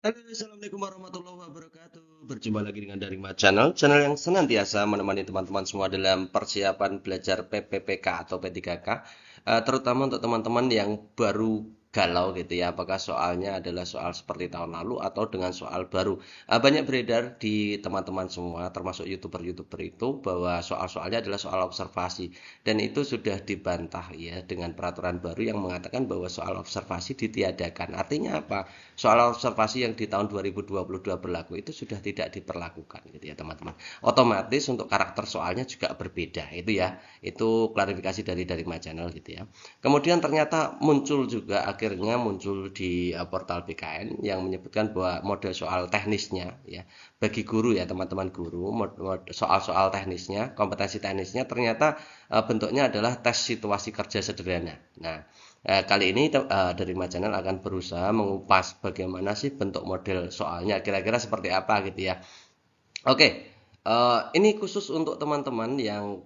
Halo, assalamualaikum warahmatullahi wabarakatuh. Berjumpa lagi dengan Daring channel yang senantiasa menemani teman-teman semua dalam persiapan belajar PPPK atau P3K, terutama untuk teman-teman yang baru galau gitu ya, apakah soalnya adalah soal seperti tahun lalu atau dengan soal baru. Banyak beredar di teman-teman semua, termasuk youtuber-youtuber itu, bahwa soal-soalnya adalah soal observasi, dan itu sudah dibantah ya dengan peraturan baru yang mengatakan bahwa soal observasi ditiadakan. Artinya apa? Soal observasi yang di tahun 2022 berlaku itu sudah tidak diperlakukan gitu ya teman-teman. Otomatis untuk karakter soalnya juga berbeda itu ya. Itu klarifikasi dari My Channel gitu ya. Kemudian ternyata muncul juga akhirnya muncul di portal BKN yang menyebutkan bahwa model soal teknisnya ya bagi guru ya teman-teman guru, soal-soal teknisnya, kompetensi teknisnya ternyata bentuknya adalah tes situasi kerja sederhana. Nah, kali ini dari Channel akan berusaha mengupas bagaimana sih bentuk model soalnya, kira-kira seperti apa gitu ya. Oke, ini khusus untuk teman-teman yang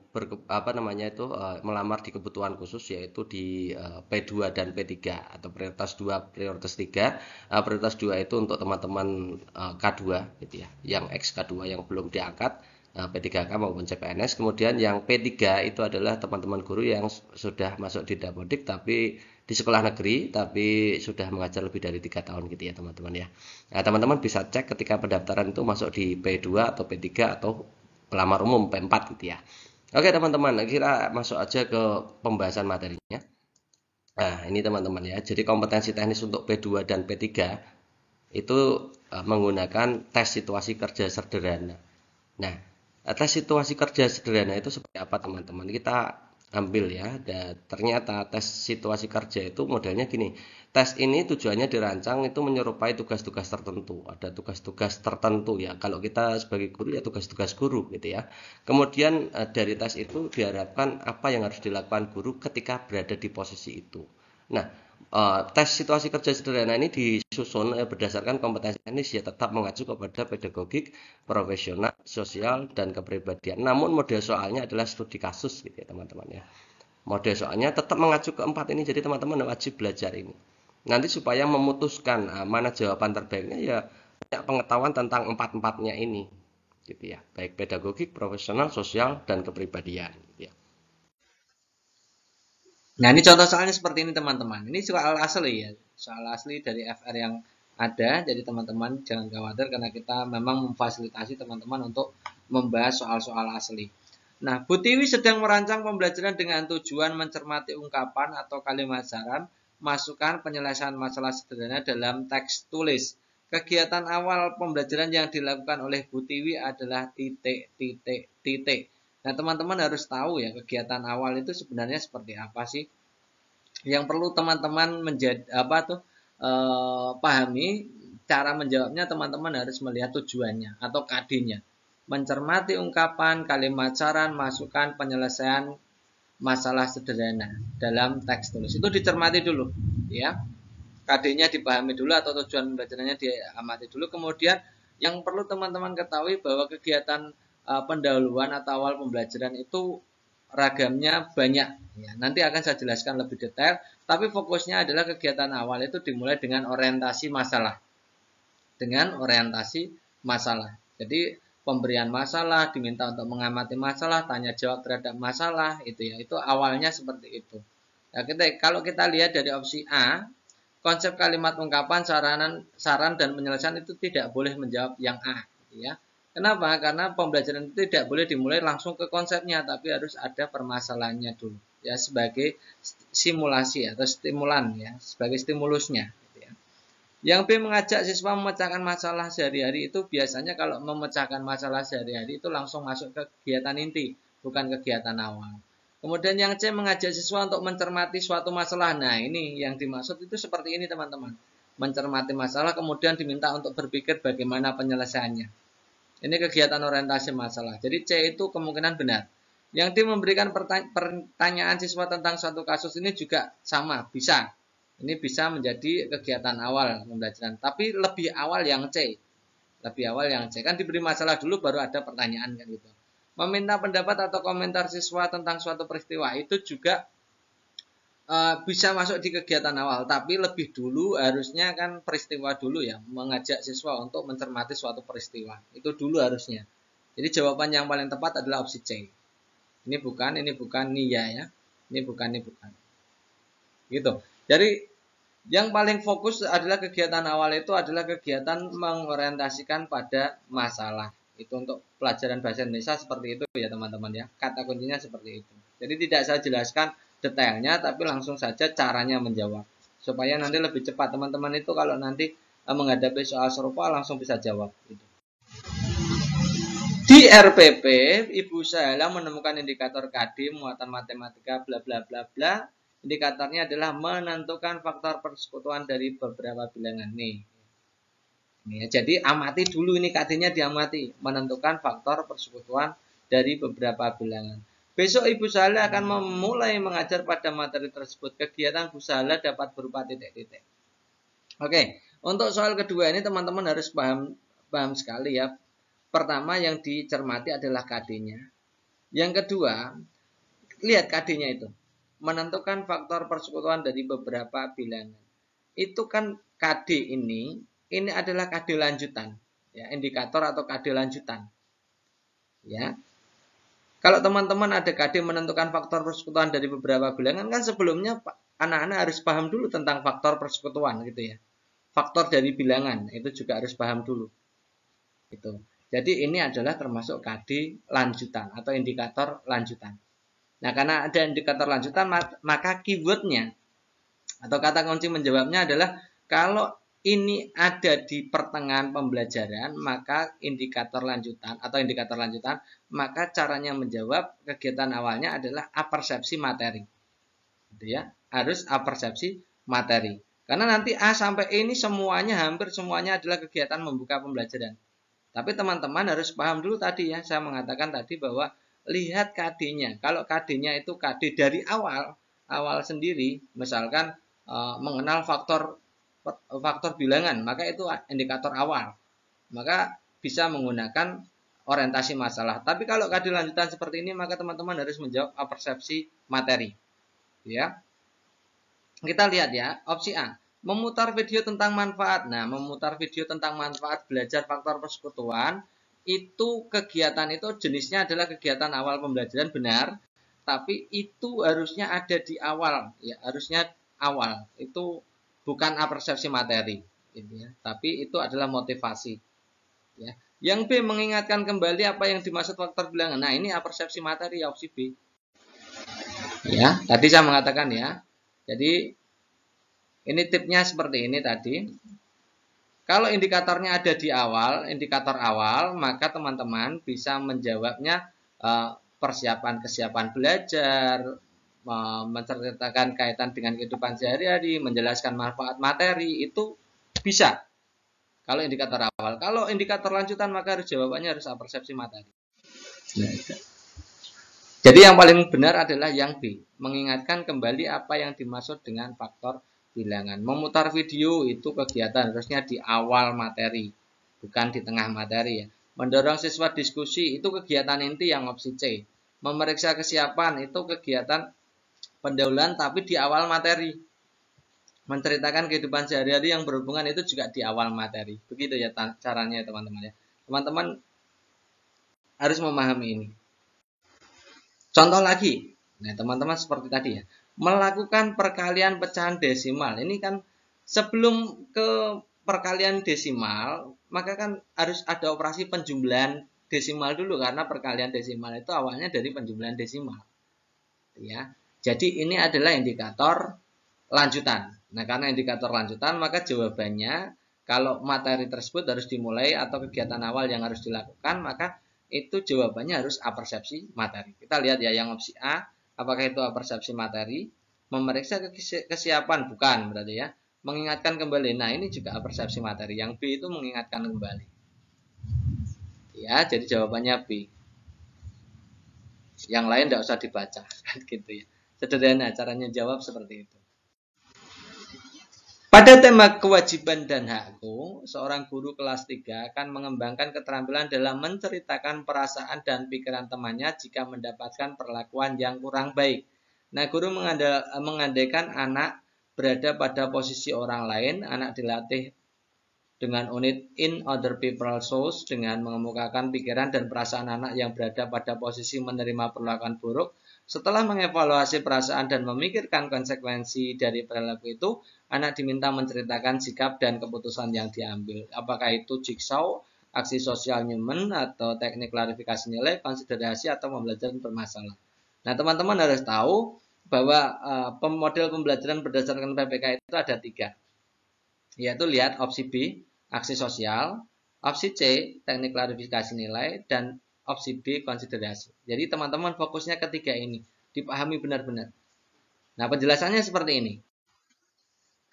apa namanya itu melamar di kebutuhan khusus yaitu di P2 dan P3 atau prioritas 2, prioritas 3. Prioritas 2 itu untuk teman-teman K2 gitu ya, yang ex K2 yang belum diangkat, P3K maupun CPNS. Kemudian yang P3 itu adalah teman-teman guru yang sudah masuk di Dapodik tapi di sekolah negeri tapi sudah mengajar lebih dari 3 tahun gitu ya teman-teman ya. Nah, teman-teman bisa cek ketika pendaftaran itu masuk di P2 atau P3 atau pelamar umum P4 gitu ya. Oke teman-teman, kira masuk aja ke pembahasan materinya. Nah, ini teman-teman ya. Jadi kompetensi teknis untuk P2 dan P3 itu menggunakan tes situasi kerja sederhana. Nah, tes situasi kerja sederhana itu seperti apa teman-teman? Kita ambil ya, dan ternyata tes situasi kerja itu modelnya gini. Tes ini tujuannya dirancang itu menyerupai tugas-tugas tertentu. Ada tugas-tugas tertentu ya. Kalau kita sebagai guru ya tugas-tugas guru gitu ya. Kemudian dari tes itu diharapkan apa yang harus dilakukan guru ketika berada di posisi itu. Nah, tes situasi kerja sederhana ini disusun berdasarkan kompetensi teknis ya tetap mengacu kepada pedagogik, profesional, sosial, dan kepribadian. Namun model soalnya adalah studi kasus gitu ya teman-teman ya. Model soalnya tetap mengacu ke empat ini, jadi teman-teman wajib belajar ini. Nanti supaya memutuskan mana jawaban terbaiknya ya banyak pengetahuan tentang empat-empatnya ini gitu ya. Baik pedagogik, profesional, sosial, dan kepribadian gitu ya. Nah, ini contoh soalnya seperti ini teman-teman. Ini soal asli ya, soal asli dari FR yang ada. Jadi teman-teman jangan khawatir karena kita memang memfasilitasi teman-teman untuk membahas soal-soal asli. Nah, Bu Tiwi sedang merancang pembelajaran dengan tujuan mencermati ungkapan atau kalimat saran, masukan penyelesaian masalah sederhana dalam teks tulis. Kegiatan awal pembelajaran yang dilakukan oleh Bu Tiwi adalah titik, titik, titik. Nah, teman-teman harus tahu ya kegiatan awal itu sebenarnya seperti apa sih? Yang perlu teman-teman menjadi apa tuh pahami cara menjawabnya teman-teman harus melihat tujuannya atau KD-nya. Mencermati ungkapan, kalimat saran, masukan, penyelesaian masalah sederhana dalam teks tulis. Itu dicermati dulu, ya. KD-nya dipahami dulu atau tujuan pembelajarannya diamati dulu. Kemudian yang perlu teman-teman ketahui bahwa kegiatan pendahuluan atau awal pembelajaran itu ragamnya banyak. Ya, nanti akan saya jelaskan lebih detail. Tapi fokusnya adalah kegiatan awal itu dimulai dengan orientasi masalah. Dengan orientasi masalah. Jadi pemberian masalah, diminta untuk mengamati masalah, tanya jawab terhadap masalah, itu ya. Itu awalnya seperti itu. Nah, kalau kita lihat dari opsi A, konsep kalimat ungkapan, saran dan penyelesaian itu tidak boleh menjawab yang A, ya. Kenapa? Karena pembelajaran itu tidak boleh dimulai langsung ke konsepnya, tapi harus ada permasalahannya dulu, ya, sebagai simulasi atau stimulan, ya, sebagai stimulusnya. Gitu ya. Yang B, mengajak siswa memecahkan masalah sehari-hari. Itu biasanya kalau memecahkan masalah sehari-hari itu langsung masuk ke kegiatan inti, bukan kegiatan awal. Kemudian yang C, mengajak siswa untuk mencermati suatu masalah. Nah, ini yang dimaksud itu seperti ini teman-teman. Mencermati masalah kemudian diminta untuk berpikir bagaimana penyelesaiannya. Ini kegiatan orientasi masalah. Jadi C itu kemungkinan benar. Yang D, memberikan pertanyaan siswa tentang suatu kasus, ini juga sama, bisa. Ini bisa menjadi kegiatan awal pembelajaran. Tapi lebih awal yang C. Lebih awal yang C. Kan diberi masalah dulu baru ada pertanyaan kan gitu. Meminta pendapat atau komentar siswa tentang suatu peristiwa itu juga bisa masuk di kegiatan awal, tapi lebih dulu harusnya kan peristiwa dulu ya, mengajak siswa untuk mencermati suatu peristiwa. Itu dulu harusnya. Jadi jawaban yang paling tepat adalah opsi C. Ini bukan, nia ya. Ini bukan. Gitu. Jadi yang paling fokus adalah kegiatan awal itu adalah kegiatan mengorientasikan pada masalah. Itu untuk pelajaran bahasa Indonesia seperti itu ya teman-teman ya. Kata kuncinya seperti itu. Jadi tidak saya jelaskan detailnya, tapi langsung saja caranya menjawab. Supaya nanti lebih cepat teman-teman itu kalau nanti menghadapi soal serupa langsung bisa jawab. Gitu. Di RPP, Ibu Sahela menemukan indikator KD muatan matematika bla bla bla bla. Indikatornya adalah menentukan faktor persekutuan dari beberapa bilangan nih. Jadi amati dulu ini KD-nya diamati, menentukan faktor persekutuan dari beberapa bilangan. Besok Ibu Sahela akan memulai mengajar pada materi tersebut. Kegiatan Ibu Sahela dapat berupa titik-titik. Oke, untuk soal kedua ini teman-teman harus paham sekali ya. Pertama yang dicermati adalah KD-nya. Yang kedua, lihat KD-nya itu. Menentukan faktor persekutuan dari beberapa bilangan. Itu kan KD ini adalah KD lanjutan, ya, indikator atau KD lanjutan. Ya. Kalau teman-teman ada KD menentukan faktor persekutuan dari beberapa bilangan, kan sebelumnya anak-anak harus paham dulu tentang faktor persekutuan gitu ya. Faktor dari bilangan itu juga harus paham dulu. Gitu. Jadi ini adalah termasuk KD lanjutan atau indikator lanjutan. Nah, karena ada indikator lanjutan, maka keywordnya atau kata kunci menjawabnya adalah kalau ini ada di pertengahan pembelajaran, maka indikator lanjutan, maka caranya menjawab kegiatan awalnya adalah apersepsi materi. Gitu ya, harus apersepsi materi. Karena nanti A sampai E ini hampir semuanya adalah kegiatan membuka pembelajaran. Tapi teman-teman harus paham dulu tadi ya, saya mengatakan tadi bahwa lihat KD-nya. Kalau KD-nya itu KD dari awal sendiri, misalkan mengenal faktor bilangan, maka itu indikator awal. Maka bisa menggunakan orientasi masalah. Tapi kalau KD lanjutan seperti ini, maka teman-teman harus menjawab persepsi materi. Ya. Kita lihat ya, opsi A. Memutar video tentang manfaat. Nah, memutar video tentang manfaat belajar faktor persekutuan itu kegiatan itu jenisnya adalah kegiatan awal pembelajaran, benar, tapi itu harusnya ada di awal ya, harusnya awal, itu bukan apersepsi materi gitu ya, tapi itu adalah motivasi ya. Yang B, mengingatkan kembali apa yang dimaksud faktor bilangan. Nah, ini apersepsi materi ya, opsi B ya, tadi saya mengatakan ya. Jadi ini tipnya seperti ini tadi. Kalau indikatornya ada di awal, indikator awal, maka teman-teman bisa menjawabnya persiapan kesiapan belajar, menceritakan kaitan dengan kehidupan sehari-hari, menjelaskan manfaat materi, itu bisa. Kalau indikator awal. Kalau indikator lanjutan, maka jawabannya harus persepsi materi. Jadi yang paling benar adalah yang B, mengingatkan kembali apa yang dimaksud dengan faktor bilangan. Memutar video itu kegiatan harusnya di awal materi, bukan di tengah materi ya. Mendorong siswa diskusi itu kegiatan inti yang opsi C. Memeriksa kesiapan itu kegiatan pendahuluan tapi di awal materi. Menceritakan kehidupan sehari-hari yang berhubungan itu juga di awal materi. Begitu ya caranya teman-teman ya. Teman-teman harus memahami ini. Contoh lagi. Nah, teman-teman seperti tadi ya. Melakukan perkalian pecahan desimal. Ini kan sebelum ke perkalian desimal, maka kan harus ada operasi penjumlahan desimal dulu, karena perkalian desimal itu awalnya dari penjumlahan desimal. Ya. Jadi ini adalah indikator lanjutan. Nah, karena indikator lanjutan, maka jawabannya kalau materi tersebut harus dimulai atau kegiatan awal yang harus dilakukan, maka itu jawabannya harus apersepsi materi. Kita lihat ya yang opsi A. Apakah itu persepsi materi? Memeriksa kesiapan, bukan berarti ya. Mengingatkan kembali. Nah, ini juga persepsi materi. Yang B itu mengingatkan kembali. Ya, jadi jawabannya B. Yang lain tidak usah dibaca, gitu ya. Sederhana caranya jawab seperti itu. Pada tema kewajiban dan hakku, seorang guru kelas 3 akan mengembangkan keterampilan dalam menceritakan perasaan dan pikiran temannya jika mendapatkan perlakuan yang kurang baik. Nah, guru mengandaikan anak berada pada posisi orang lain, anak dilatih dengan unit in other people's shoes dengan mengemukakan pikiran dan perasaan anak yang berada pada posisi menerima perlakuan buruk. Setelah mengevaluasi perasaan dan memikirkan konsekuensi dari perilaku itu, anak diminta menceritakan sikap dan keputusan yang diambil. Apakah itu jigsaw, aksi sosial Newman, atau teknik klarifikasi nilai, konsiderasi, atau pembelajaran bermasalah. Nah, teman-teman harus tahu bahwa model pembelajaran berdasarkan PPK itu ada 3. Yaitu lihat opsi B, aksi sosial, opsi C, teknik klarifikasi nilai, dan opsi B, konsiderasi. Jadi teman-teman fokusnya ketiga ini, dipahami benar-benar. Nah, penjelasannya seperti ini.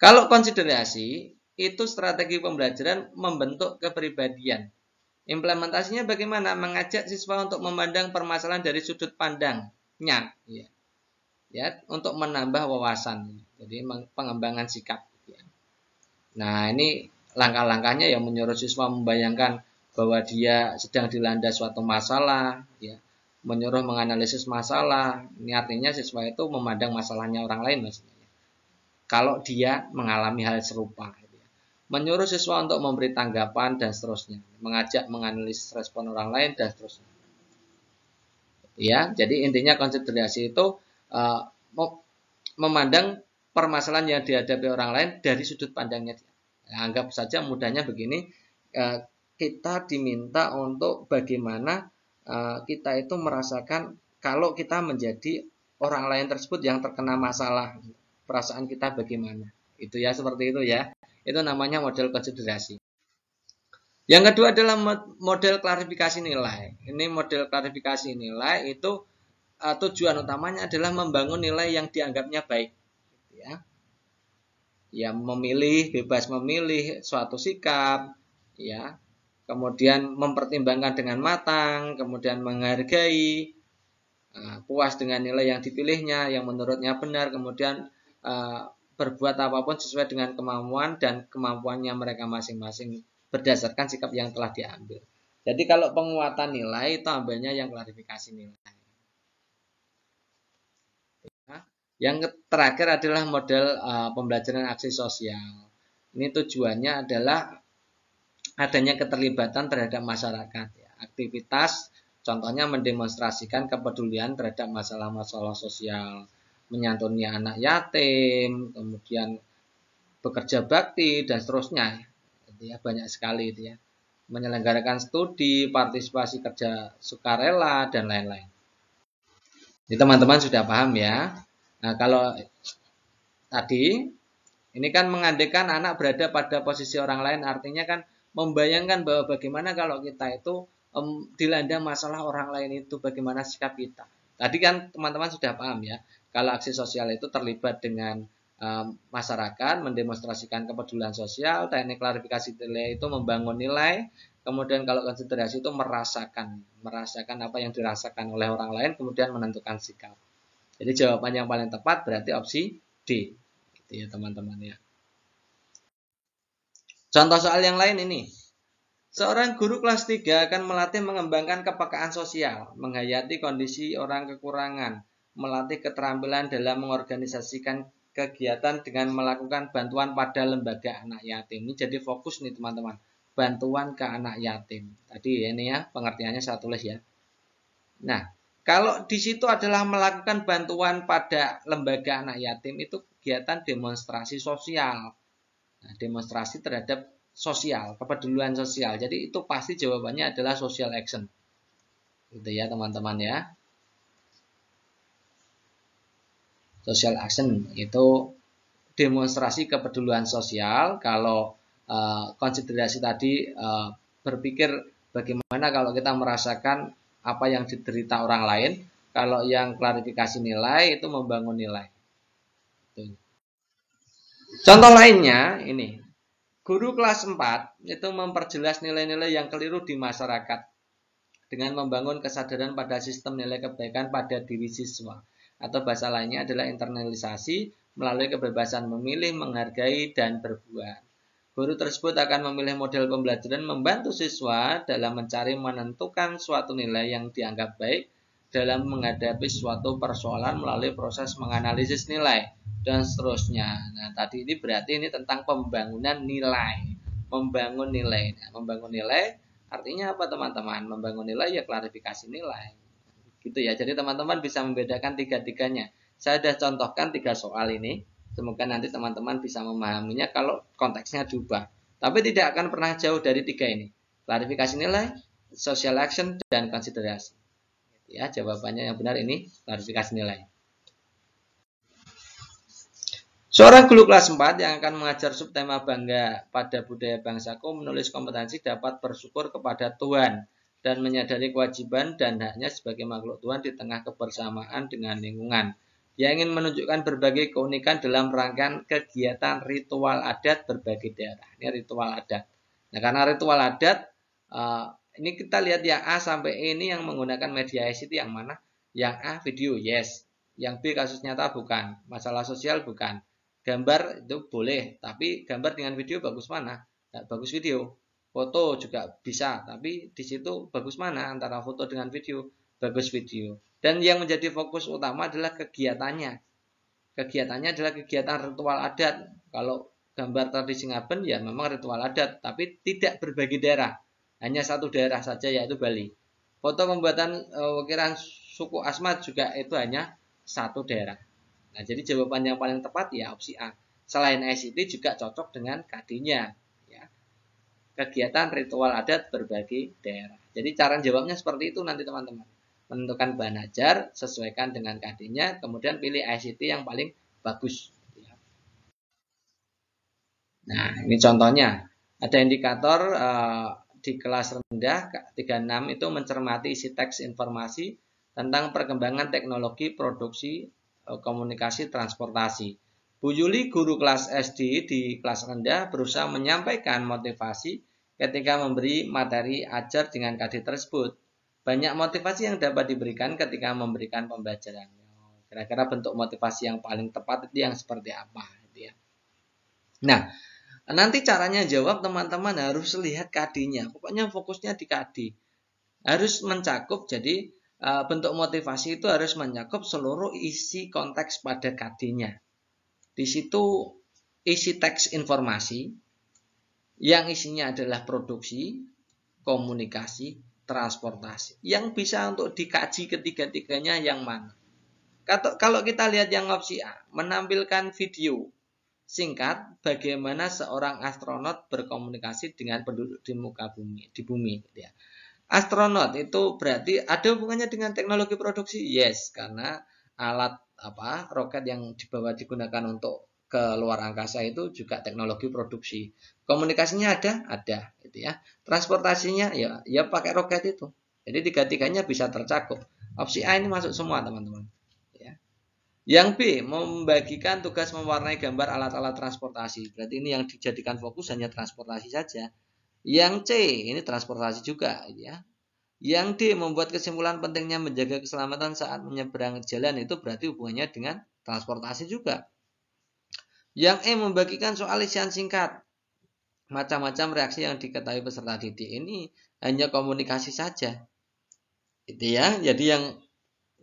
Kalau konsiderasi, itu strategi pembelajaran membentuk kepribadian. Implementasinya bagaimana? Mengajak siswa untuk memandang permasalahan dari sudut pandangnya, ya, untuk menambah wawasan. Jadi pengembangan sikap. Nah, ini langkah-langkahnya yang menyuruh siswa membayangkan bahwa dia sedang dilanda suatu masalah, ya, menyuruh menganalisis masalah. Ini artinya siswa itu memandang masalahnya orang lain maksudnya. Kalau dia mengalami hal serupa, menyuruh siswa untuk memberi tanggapan dan seterusnya, mengajak menganalisis respon orang lain dan seterusnya. Ya, jadi intinya konsiderasi itu memandang permasalahan yang dihadapi orang lain dari sudut pandangnya dia. Nah, anggap saja mudahnya begini, kita diminta untuk bagaimana kita itu merasakan kalau kita menjadi orang lain tersebut yang terkena masalah, perasaan kita bagaimana. Itu ya, seperti itu ya. Itu namanya model konsiderasi. Yang kedua adalah model klarifikasi nilai. Ini model klarifikasi nilai itu tujuan utamanya adalah membangun nilai yang dianggapnya baik. Ya, memilih, bebas memilih suatu sikap, ya, kemudian mempertimbangkan dengan matang, kemudian menghargai, puas dengan nilai yang dipilihnya, yang menurutnya benar, kemudian berbuat apapun sesuai dengan kemampuan dan kemampuannya mereka masing-masing berdasarkan sikap yang telah diambil. Jadi kalau penguatan nilai itu ambilnya yang klarifikasi nilai. Yang terakhir adalah model pembelajaran aksi sosial. Ini tujuannya adalah adanya keterlibatan terhadap masyarakat. Ya. Aktivitas contohnya mendemonstrasikan kepedulian terhadap masalah-masalah sosial, menyantuni anak yatim, kemudian bekerja bakti dan seterusnya. Ya, banyak sekali itu ya. Menyelenggarakan studi, partisipasi kerja sukarela dan lain-lain. Jadi teman-teman sudah paham ya. Nah, kalau tadi ini kan mengandaikan anak berada pada posisi orang lain, artinya kan membayangkan bahwa bagaimana kalau kita itu dilanda masalah orang lain itu, bagaimana sikap kita. Tadi kan teman-teman sudah paham ya, kalau aksi sosial itu terlibat dengan masyarakat, mendemonstrasikan kepedulian sosial, teknik klarifikasi nilai itu membangun nilai, kemudian kalau konsiderasi itu merasakan apa yang dirasakan oleh orang lain, kemudian menentukan sikap. Jadi jawaban yang paling tepat berarti opsi D. Gitu ya teman-teman ya. Contoh soal yang lain ini. Seorang guru kelas 3 akan melatih mengembangkan kepekaan sosial, menghayati kondisi orang kekurangan, melatih keterampilan dalam mengorganisasikan kegiatan dengan melakukan bantuan pada lembaga anak yatim. Ini jadi fokus nih teman-teman. Bantuan ke anak yatim. Tadi ini ya pengertiannya saya tulis ya. Nah, kalau di situ adalah melakukan bantuan pada lembaga anak yatim, itu kegiatan demonstrasi sosial. Nah, demonstrasi terhadap sosial, kepedulian sosial. Jadi itu pasti jawabannya adalah social action. Gitu ya teman-teman ya. Social action itu demonstrasi kepedulian sosial. Kalau konsiderasi tadi berpikir bagaimana kalau kita merasakan apa yang diderita orang lain. Kalau yang klarifikasi nilai itu membangun nilai. Contoh lainnya ini. Guru kelas 4 itu memperjelas nilai-nilai yang keliru di masyarakat dengan membangun kesadaran pada sistem nilai kebaikan pada diri siswa. Atau bahasa lainnya adalah internalisasi melalui kebebasan memilih, menghargai, dan berbuat. Guru tersebut akan memilih model pembelajaran membantu siswa dalam mencari menentukan suatu nilai yang dianggap baik dalam menghadapi suatu persoalan melalui proses menganalisis nilai dan seterusnya. Nah, tadi ini berarti ini tentang pembangunan nilai. Membangun nilai. Nah, membangun nilai artinya apa teman-teman? Membangun nilai ya klarifikasi nilai. Gitu ya. Jadi teman-teman bisa membedakan tiga-tiganya. Saya sudah contohkan 3 soal ini. Semoga nanti teman-teman bisa memahaminya kalau konteksnya diubah. Tapi tidak akan pernah jauh dari 3 ini. Klarifikasi nilai, social action, dan konsiderasi. Ya, jawabannya yang benar ini klarifikasi nilai. Seorang guru kelas 4 yang akan mengajar subtema bangga pada budaya bangsaku menulis kompetensi dapat bersyukur kepada Tuhan dan menyadari kewajiban dan haknya sebagai makhluk Tuhan di tengah kebersamaan dengan lingkungan. Dia ingin menunjukkan berbagai keunikan dalam rangkaian kegiatan ritual adat berbagai daerah. Ini ritual adat. Nah, karena ritual adat, ini kita lihat yang A sampai E ini yang menggunakan media ICT yang mana? Yang A video, yes. Yang B kasus nyata bukan. Masalah sosial bukan. Gambar itu boleh, tapi gambar dengan video bagus mana? Nah, bagus video. Foto juga bisa, tapi di situ bagus mana antara foto dengan video? Bagus video. Dan yang menjadi fokus utama adalah kegiatannya. Kegiatannya adalah kegiatan ritual adat. Kalau gambar tradisi Ngaben ya memang ritual adat, tapi tidak berbagi daerah. Hanya satu daerah saja yaitu Bali. Foto pembuatan ukiran suku Asmat juga itu hanya satu daerah. Nah, jadi jawaban yang paling tepat ya opsi A. Selain ICT juga cocok dengan KD-nya. Ya. Kegiatan ritual adat berbagai daerah. Jadi cara jawabnya seperti itu nanti teman-teman. Menentukan bahan ajar, sesuaikan dengan KD-nya, kemudian pilih ICT yang paling bagus. Nah, ini contohnya. Ada indikator di kelas rendah 36 itu mencermati isi teks informasi tentang perkembangan teknologi produksi komunikasi transportasi. Bu Yuli, guru kelas SD di kelas rendah, berusaha menyampaikan motivasi ketika memberi materi ajar dengan KD tersebut. Banyak motivasi yang dapat diberikan ketika memberikan pembelajaran. Kira-kira bentuk motivasi yang paling tepat itu yang seperti apa? Nah, nanti caranya jawab teman-teman harus lihat KD-nya. Pokoknya fokusnya di KD. Harus mencakup, jadi bentuk motivasi itu harus mencakup seluruh isi konteks pada KD-nya. Di situ isi teks informasi yang isinya adalah produksi, komunikasi, transportasi. Yang bisa untuk dikaji ketiga-tiganya yang mana? Kalau kita lihat yang opsi A, menampilkan video singkat bagaimana seorang astronot berkomunikasi dengan penduduk di muka bumi, di bumi. Ya. Astronot itu berarti ada hubungannya dengan teknologi produksi? Yes, karena alat roket yang dibawa digunakan untuk ke luar angkasa itu juga teknologi produksi. Komunikasinya ada, gitu ya. Transportasinya ya pakai roket itu. Jadi tiga-tiganya bisa tercakup. Opsi A ini masuk semua, teman-teman. Ya. Yang B, membagikan tugas mewarnai gambar alat-alat transportasi. Berarti ini yang dijadikan fokus hanya transportasi saja. Yang C, ini transportasi juga, ya. Yang D, membuat kesimpulan pentingnya menjaga keselamatan saat menyeberang jalan, itu berarti hubungannya dengan transportasi juga. Yang E, membagikan soal isian singkat. Macam-macam reaksi yang diketahui peserta didik ini hanya komunikasi saja. Itu ya. Jadi yang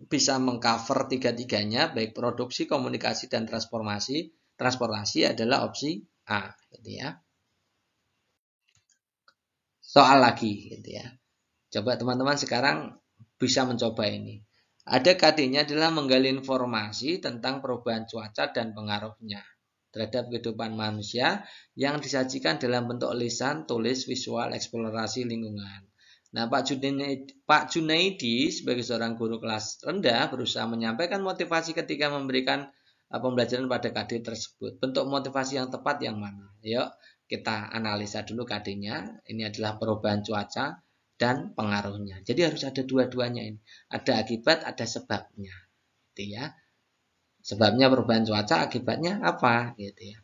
bisa mengcover tiga-tiganya, baik produksi, komunikasi, dan transportasi adalah opsi A, gitu ya. Soal lagi, gitu ya. Coba teman-teman sekarang bisa mencoba ini. Ada KD-nya adalah menggali informasi tentang perubahan cuaca dan pengaruhnya terhadap kehidupan manusia yang disajikan dalam bentuk lisan, tulis, visual, eksplorasi lingkungan. Nah, Pak Junaidi sebagai seorang guru kelas rendah berusaha menyampaikan motivasi ketika memberikan pembelajaran pada KD tersebut. Bentuk motivasi yang tepat yang mana? Yuk, kita analisa dulu KD-nya. Ini adalah perubahan cuaca dan pengaruhnya. Jadi harus ada dua-duanya ini. Ada akibat, ada sebabnya. Gitu ya. Sebabnya perubahan cuaca, akibatnya apa? Gitu ya.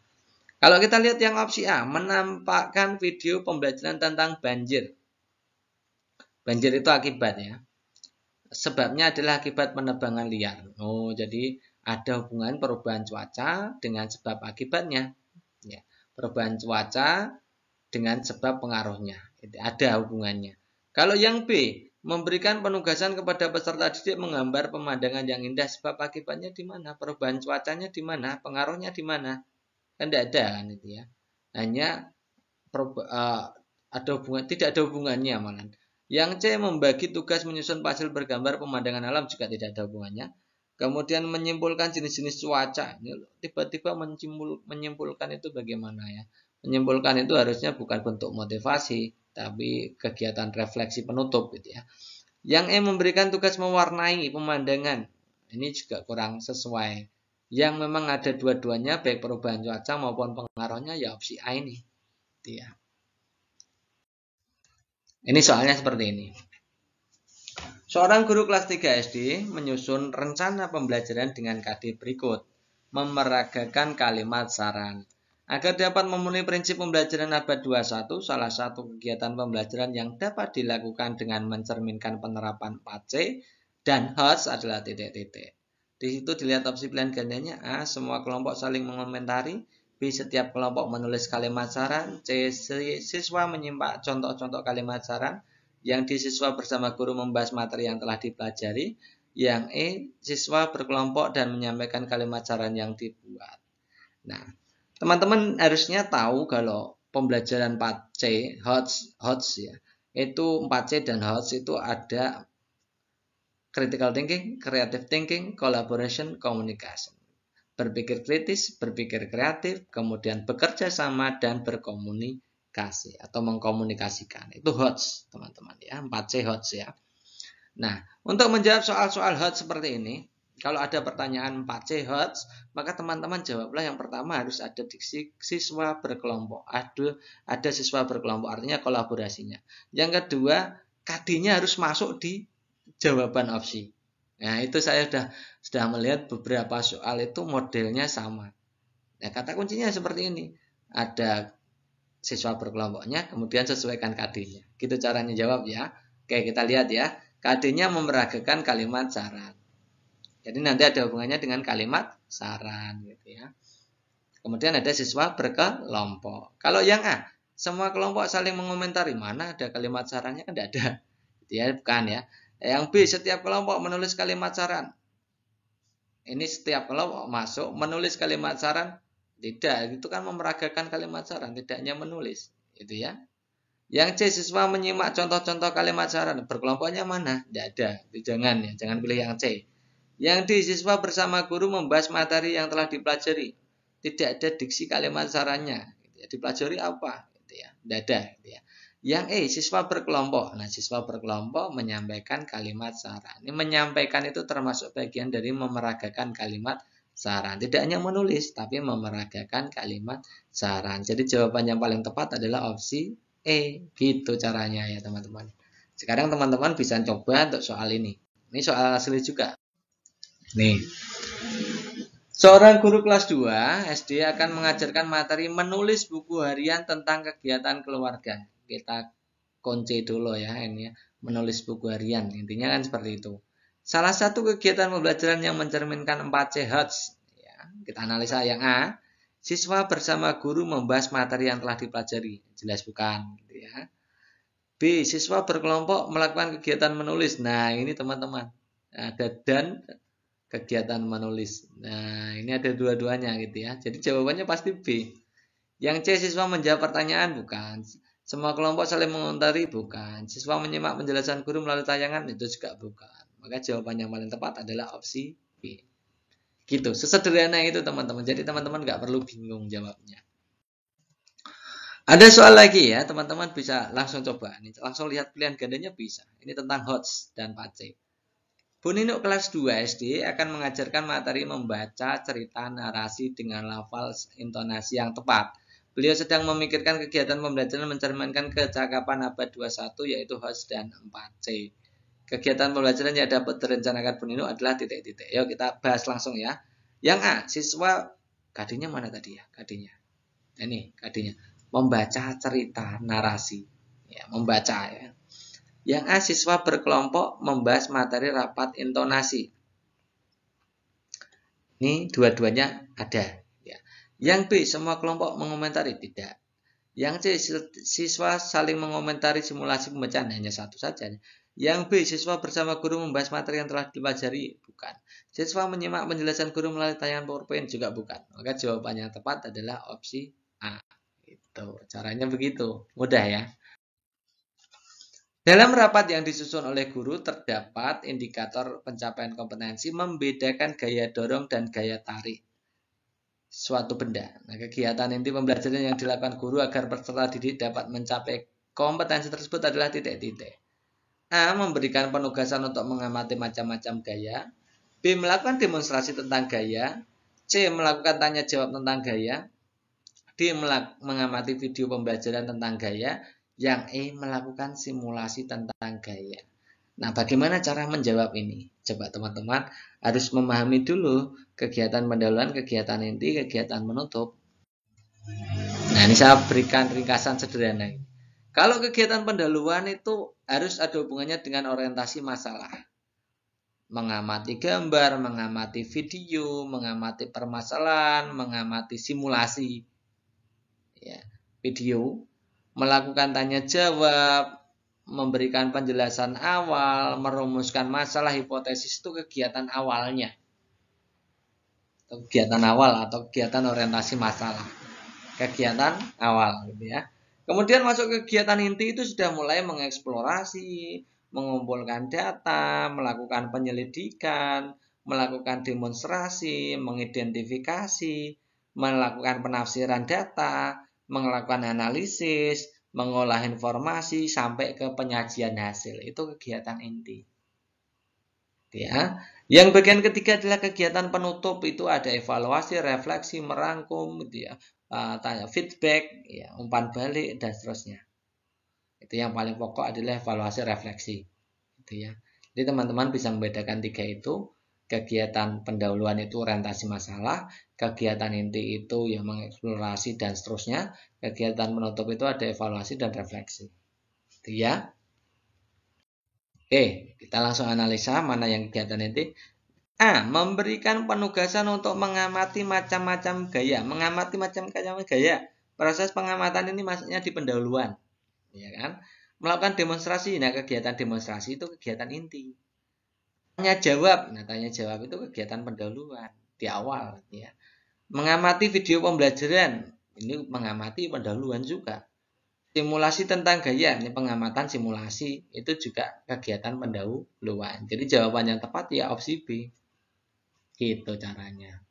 Kalau kita lihat yang opsi A, menampakkan video pembelajaran tentang banjir. Banjir itu akibat ya. Sebabnya adalah akibat penebangan liar. Oh, jadi ada hubungan perubahan cuaca dengan sebab akibatnya. Ya, perubahan cuaca dengan sebab pengaruhnya. Ada hubungannya. Kalau yang B, Memberikan penugasan kepada peserta didik menggambar pemandangan yang indah, sebab akibatnya di mana, perubahan cuacanya di mana, pengaruhnya di mana. Kan tidak ada kan itu ya. Hanya tidak ada hubungannya malah. Yang C, membagi tugas menyusun puzzle bergambar pemandangan alam, juga tidak ada hubungannya. Kemudian menyimpulkan jenis-jenis cuaca. Tiba-tiba menyimpulkan itu bagaimana ya? Menyimpulkan itu harusnya bukan bentuk motivasi, tapi kegiatan refleksi penutup gitu ya. Yang E, memberikan tugas mewarnai pemandangan. Ini juga kurang sesuai. Yang memang ada dua-duanya, baik perubahan cuaca maupun pengaruhnya, ya opsi A ini. Gitu ya. Ini soalnya seperti ini. Seorang guru kelas 3 SD menyusun rencana pembelajaran dengan KD berikut. Memeragakan kalimat saran. Agar dapat memenuhi prinsip pembelajaran abad 21, salah satu kegiatan pembelajaran yang dapat dilakukan dengan mencerminkan penerapan 4C dan HOTS adalah titik-titik. Di situ dilihat opsi pilihan gandanya. A, semua kelompok saling mengomentari. B, setiap kelompok menulis kalimat saran. C, siswa menyimak contoh-contoh kalimat saran. Yang D, siswa bersama guru membahas materi yang telah dipelajari. Yang E, siswa berkelompok dan menyampaikan kalimat saran yang dibuat. Nah, teman-teman harusnya tahu kalau pembelajaran 4C, HOTS ya, itu 4C dan HOTS itu ada critical thinking, creative thinking, collaboration, communication. Berpikir kritis, berpikir kreatif, kemudian bekerja sama dan berkomunikasi atau mengkomunikasikan. Itu HOTS, teman-teman ya, 4C HOTS ya. Nah, untuk menjawab soal-soal HOTS seperti ini, kalau ada pertanyaan 4C HOTS, maka teman-teman jawablah yang pertama harus ada diksi siswa berkelompok. Ada siswa berkelompok, artinya kolaborasinya. Yang kedua, KD-nya harus masuk di jawaban opsi. Nah, itu saya sudah melihat beberapa soal itu modelnya sama. Nah, kata kuncinya seperti ini. Ada siswa berkelompoknya, kemudian sesuaikan KD-nya. Gitu caranya jawab ya. Oke, kita lihat ya. KD-nya memeragakan kalimat saran. Jadi nanti ada hubungannya dengan kalimat saran gitu ya. Kemudian ada siswa berkelompok. Kalau yang A, semua kelompok saling mengomentari, mana ada kalimat sarannya, kan tidak ada. Gitu ya, bukan ya. Yang B, setiap kelompok menulis kalimat saran. Ini setiap kelompok masuk menulis kalimat saran. Tidak, itu kan memeragakan kalimat saran, tidak hanya menulis. Itu ya. Yang C, siswa menyimak contoh-contoh kalimat saran. Berkelompoknya mana? Tidak ada. Jangan ya, jangan pilih yang C. Yang D, siswa bersama guru membahas materi yang telah dipelajari. Tidak ada diksi kalimat sarannya. Dipelajari apa? Tidak ada. Yang E, siswa berkelompok. Nah, siswa berkelompok menyampaikan kalimat saran. Ini menyampaikan itu termasuk bagian dari memeragakan kalimat saran. Tidak hanya menulis, tapi memeragakan kalimat saran. Jadi jawaban yang paling tepat adalah opsi E. Gitu caranya ya teman-teman. Sekarang teman-teman bisa coba untuk soal ini. Ini soal asli juga. Nih, seorang guru kelas 2 SD akan mengajarkan materi menulis buku harian tentang kegiatan keluarga. Kita kunci dulu ya ini ya, menulis buku harian. Intinya kan seperti itu. Salah satu kegiatan pembelajaran yang mencerminkan 4C HOTS. Ya, kita analisa yang A. Siswa bersama guru membahas materi yang telah dipelajari. Jelas bukan gitu ya. B. Siswa berkelompok melakukan kegiatan menulis. Nah, ini teman-teman. Ada dan kegiatan menulis. Nah, ini ada dua-duanya gitu ya. Jadi jawabannya pasti B. Yang C, siswa menjawab pertanyaan, bukan. Semua kelompok saling mengomentari, bukan. Siswa menyimak penjelasan guru melalui tayangan, itu juga bukan. Maka jawaban yang paling tepat adalah opsi B. Gitu, sesederhana itu teman-teman. Jadi teman-teman nggak perlu bingung jawabnya. Ada soal lagi ya, teman-teman bisa langsung coba. Ini langsung lihat pilihan gandanya bisa. Ini tentang HOTS dan 4C. Bu Nino kelas 2 SD akan mengajarkan materi membaca cerita narasi dengan lafal intonasi yang tepat. Beliau sedang memikirkan kegiatan pembelajaran mencerminkan kecakapan abad 21 yaitu HOTS dan 4C. Kegiatan pembelajaran yang dapat direncanakan Bu Nino adalah titik-titik. Yuk kita bahas langsung ya. Yang A, siswa KD-nya mana tadi ya? KD-nya. Ini KD-nya. Membaca cerita narasi. Ya, membaca ya. Yang A, siswa berkelompok membahas materi rapat intonasi. Ini dua-duanya ada. Ya. Yang B, semua kelompok mengomentari. Tidak. Yang C, siswa saling mengomentari simulasi pembacaan. Hanya satu saja. Yang B, siswa bersama guru membahas materi yang telah dipelajari, bukan. Siswa menyimak penjelasan guru melalui tayangan PowerPoint, juga bukan. Maka jawaban yang tepat adalah opsi A. Itu caranya begitu, mudah ya. Dalam rapat yang disusun oleh guru terdapat indikator pencapaian kompetensi membedakan gaya dorong dan gaya tarik suatu benda. Nah, kegiatan inti pembelajaran yang dilakukan guru agar peserta didik dapat mencapai kompetensi tersebut adalah titik-titik. A. Memberikan penugasan untuk mengamati macam-macam gaya. B. Melakukan demonstrasi tentang gaya. C. Melakukan tanya jawab tentang gaya. D. Mengamati video pembelajaran tentang gaya. Yang E. Melakukan simulasi tentang gaya. Nah, bagaimana cara menjawab ini? Coba teman-teman harus memahami dulu kegiatan pendahuluan, kegiatan inti, kegiatan menutup. Nah, ini saya berikan ringkasan sederhana. Kalau kegiatan pendahuluan itu harus ada hubungannya dengan orientasi masalah. Mengamati gambar, mengamati video, mengamati permasalahan, mengamati simulasi. Ya, video, melakukan tanya jawab, memberikan penjelasan awal, merumuskan masalah, hipotesis itu kegiatan awalnya. Kegiatan awal atau kegiatan orientasi masalah. Kegiatan awal gitu ya. Kemudian masuk kegiatan inti itu sudah mulai mengeksplorasi, mengumpulkan data, melakukan penyelidikan, melakukan demonstrasi, mengidentifikasi, melakukan penafsiran data, melakukan analisis, mengolah informasi sampai ke penyajian hasil. Itu kegiatan inti. Ya. Yang bagian ketiga adalah kegiatan penutup, itu ada evaluasi, refleksi, merangkum gitu ya. Tanya feedback, ya, umpan balik dan seterusnya. Itu yang paling pokok adalah evaluasi refleksi. Gitu ya. Jadi teman-teman bisa membedakan tiga itu. Kegiatan pendahuluan itu orientasi masalah, kegiatan inti itu yang mengeksplorasi dan seterusnya, kegiatan penutup itu ada evaluasi dan refleksi. Gitu ya. Oke, kita langsung analisa mana yang kegiatan inti. A. Memberikan penugasan untuk mengamati macam-macam gaya. Mengamati macam-macam gaya. Proses pengamatan ini maksudnya di pendahuluan. Ya kan? Melakukan demonstrasi. Nah, kegiatan demonstrasi itu kegiatan inti. Tanya jawab. Nah, tanya jawab itu kegiatan pendahuluan di awal. Ya. Mengamati video pembelajaran. Ini mengamati pendahuluan juga. Simulasi tentang gaya. Ini pengamatan simulasi. Itu juga kegiatan pendahuluan. Jadi jawaban yang tepat ya opsi B. Gitu caranya.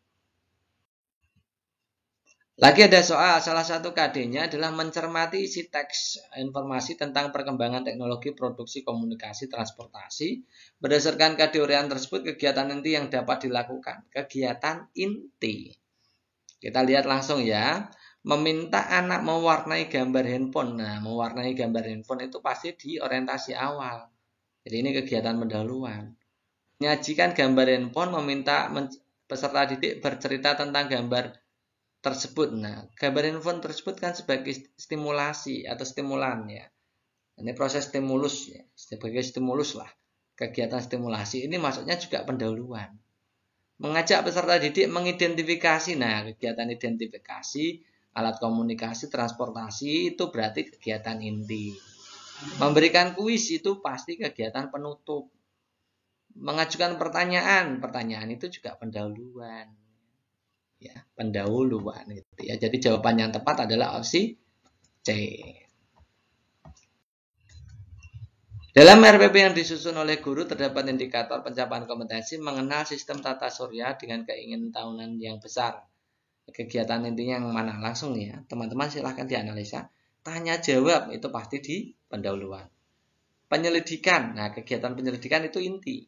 Lagi ada soal, salah satu KD-nya adalah mencermati isi teks informasi tentang perkembangan teknologi produksi komunikasi transportasi. Berdasarkan KD uraian tersebut, kegiatan inti yang dapat dilakukan. Kegiatan inti. Kita lihat langsung ya. Meminta anak mewarnai gambar handphone. Nah, mewarnai gambar handphone itu pasti di orientasi awal. Jadi ini kegiatan pendahuluan. Menyajikan gambar handphone, meminta peserta didik bercerita tentang gambar tersebut. Nah, gambar handphone tersebut kan sebagai stimulasi atau stimulan ya. Ini proses stimulus ya, sebagai stimulus lah. Kegiatan stimulasi ini maksudnya juga pendahuluan. Mengajak peserta didik mengidentifikasi. Nah, kegiatan identifikasi, alat komunikasi, transportasi itu berarti kegiatan inti. Memberikan kuis itu pasti kegiatan penutup. Mengajukan pertanyaan itu juga pendahuluan. Ya, pendahuluan gitu ya. Jadi jawaban yang tepat adalah opsi C. Dalam RPP yang disusun oleh guru terdapat indikator pencapaian kompetensi mengenal sistem tata surya dengan keinginan tahunan yang besar. Kegiatan intinya yang mana langsung ya. Teman-teman silahkan dianalisa. Tanya jawab itu pasti di pendahuluan. Penyelidikan. Nah, kegiatan penyelidikan itu inti.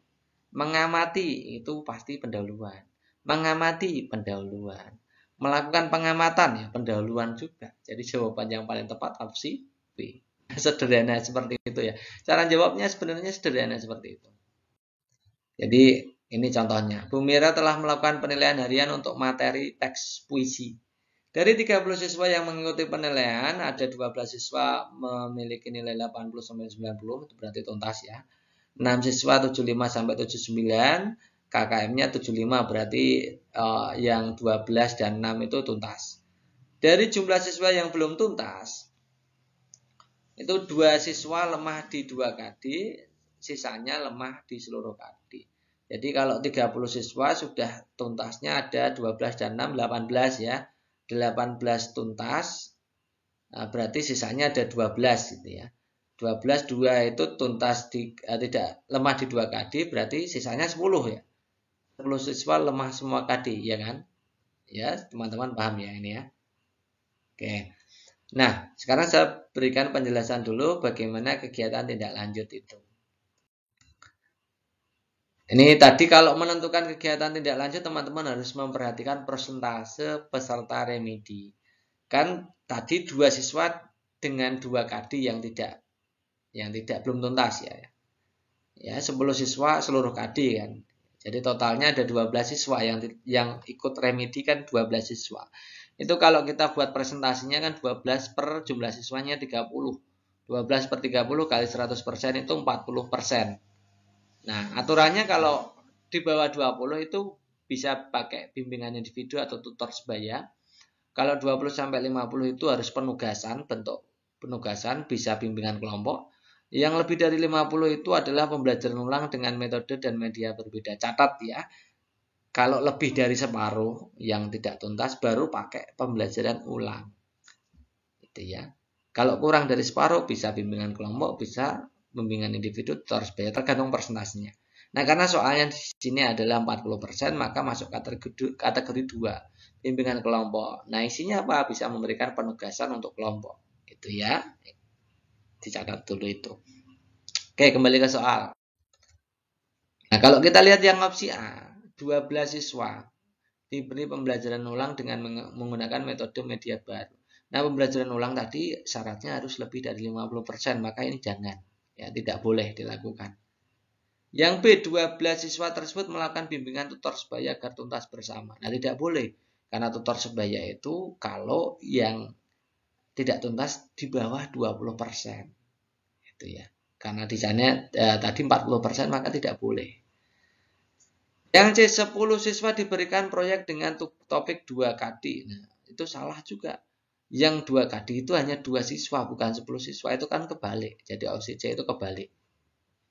Mengamati itu pasti pendahuluan. Mengamati pendahuluan. Melakukan pengamatan ya pendahuluan juga. Jadi jawaban yang paling tepat opsi B. Sederhana seperti itu ya. Cara jawabnya sebenarnya sederhana seperti itu. Jadi ini contohnya. Bu Mira telah melakukan penilaian harian untuk materi teks puisi. Dari 30 siswa yang mengikuti penilaian, ada 12 siswa memiliki nilai 80-90, itu berarti tuntas ya. 6 siswa 75-79, KKM-nya 75, berarti yang 12 dan 6 itu tuntas. Dari jumlah siswa yang belum tuntas, itu 2 siswa lemah di 2 KD, sisanya lemah di seluruh KD. Jadi kalau 30 siswa sudah tuntasnya ada 12 dan 6, 18 ya. 18 tuntas, nah berarti sisanya ada 12 gitu ya. 12, 2 itu tuntas tidak lemah di 2 KD, berarti sisanya 10 ya. 10 siswa lemah semua KD, ya kan? Ya, teman-teman paham ya ini ya. Oke. Nah, sekarang saya berikan penjelasan dulu bagaimana kegiatan tindak lanjut itu. Ini tadi kalau menentukan kegiatan tindak lanjut, teman-teman harus memperhatikan persentase peserta remedi. Kan tadi 2 siswa dengan 2 KD yang tidak belum tuntas ya. Ya, 10 siswa seluruh KD kan. Jadi totalnya ada 12 siswa yang ikut remedi kan 12 siswa. Itu kalau kita buat presentasinya kan 12 per jumlah siswanya 30. 12 per 30 kali 100% itu 40%. Nah, aturannya kalau di bawah 20 itu bisa pakai bimbingan individu atau tutor sebaya. Kalau 20 sampai 50 itu harus penugasan, bentuk penugasan, bisa bimbingan kelompok. Yang lebih dari 50 itu adalah pembelajaran ulang dengan metode dan media berbeda. Catat ya, kalau lebih dari separuh yang tidak tuntas baru pakai pembelajaran ulang. Gitu ya. Kalau kurang dari separuh bisa bimbingan kelompok, bisa bimbingan individu, tutor sebaya, tergantung persentasenya. Nah, karena soalnya di sini adalah 40%, maka masuk kategori 2, bimbingan kelompok. Nah, isinya apa? Bisa memberikan penugasan untuk kelompok. Itu ya. Dicatat dulu itu. Oke, kembali ke soal. Nah, kalau kita lihat yang opsi A, 12 siswa diberi pembelajaran ulang dengan menggunakan metode media baru. Nah, pembelajaran ulang tadi syaratnya harus lebih dari 50%, maka ini jangan. Ya, tidak boleh dilakukan. Yang B, 12 siswa tersebut melakukan bimbingan tutor sebaya agar tuntas bersama. Nah, tidak boleh. Karena tutor sebaya itu kalau yang tidak tuntas di bawah 20%. Itu ya. Karena di sana tadi 40%, maka tidak boleh. Yang C, 10 siswa diberikan proyek dengan topik 2 KD. Nah, itu salah juga. Yang 2 KD itu hanya 2 siswa, bukan 10 siswa. Itu kan kebalik. Jadi opsi C itu kebalik.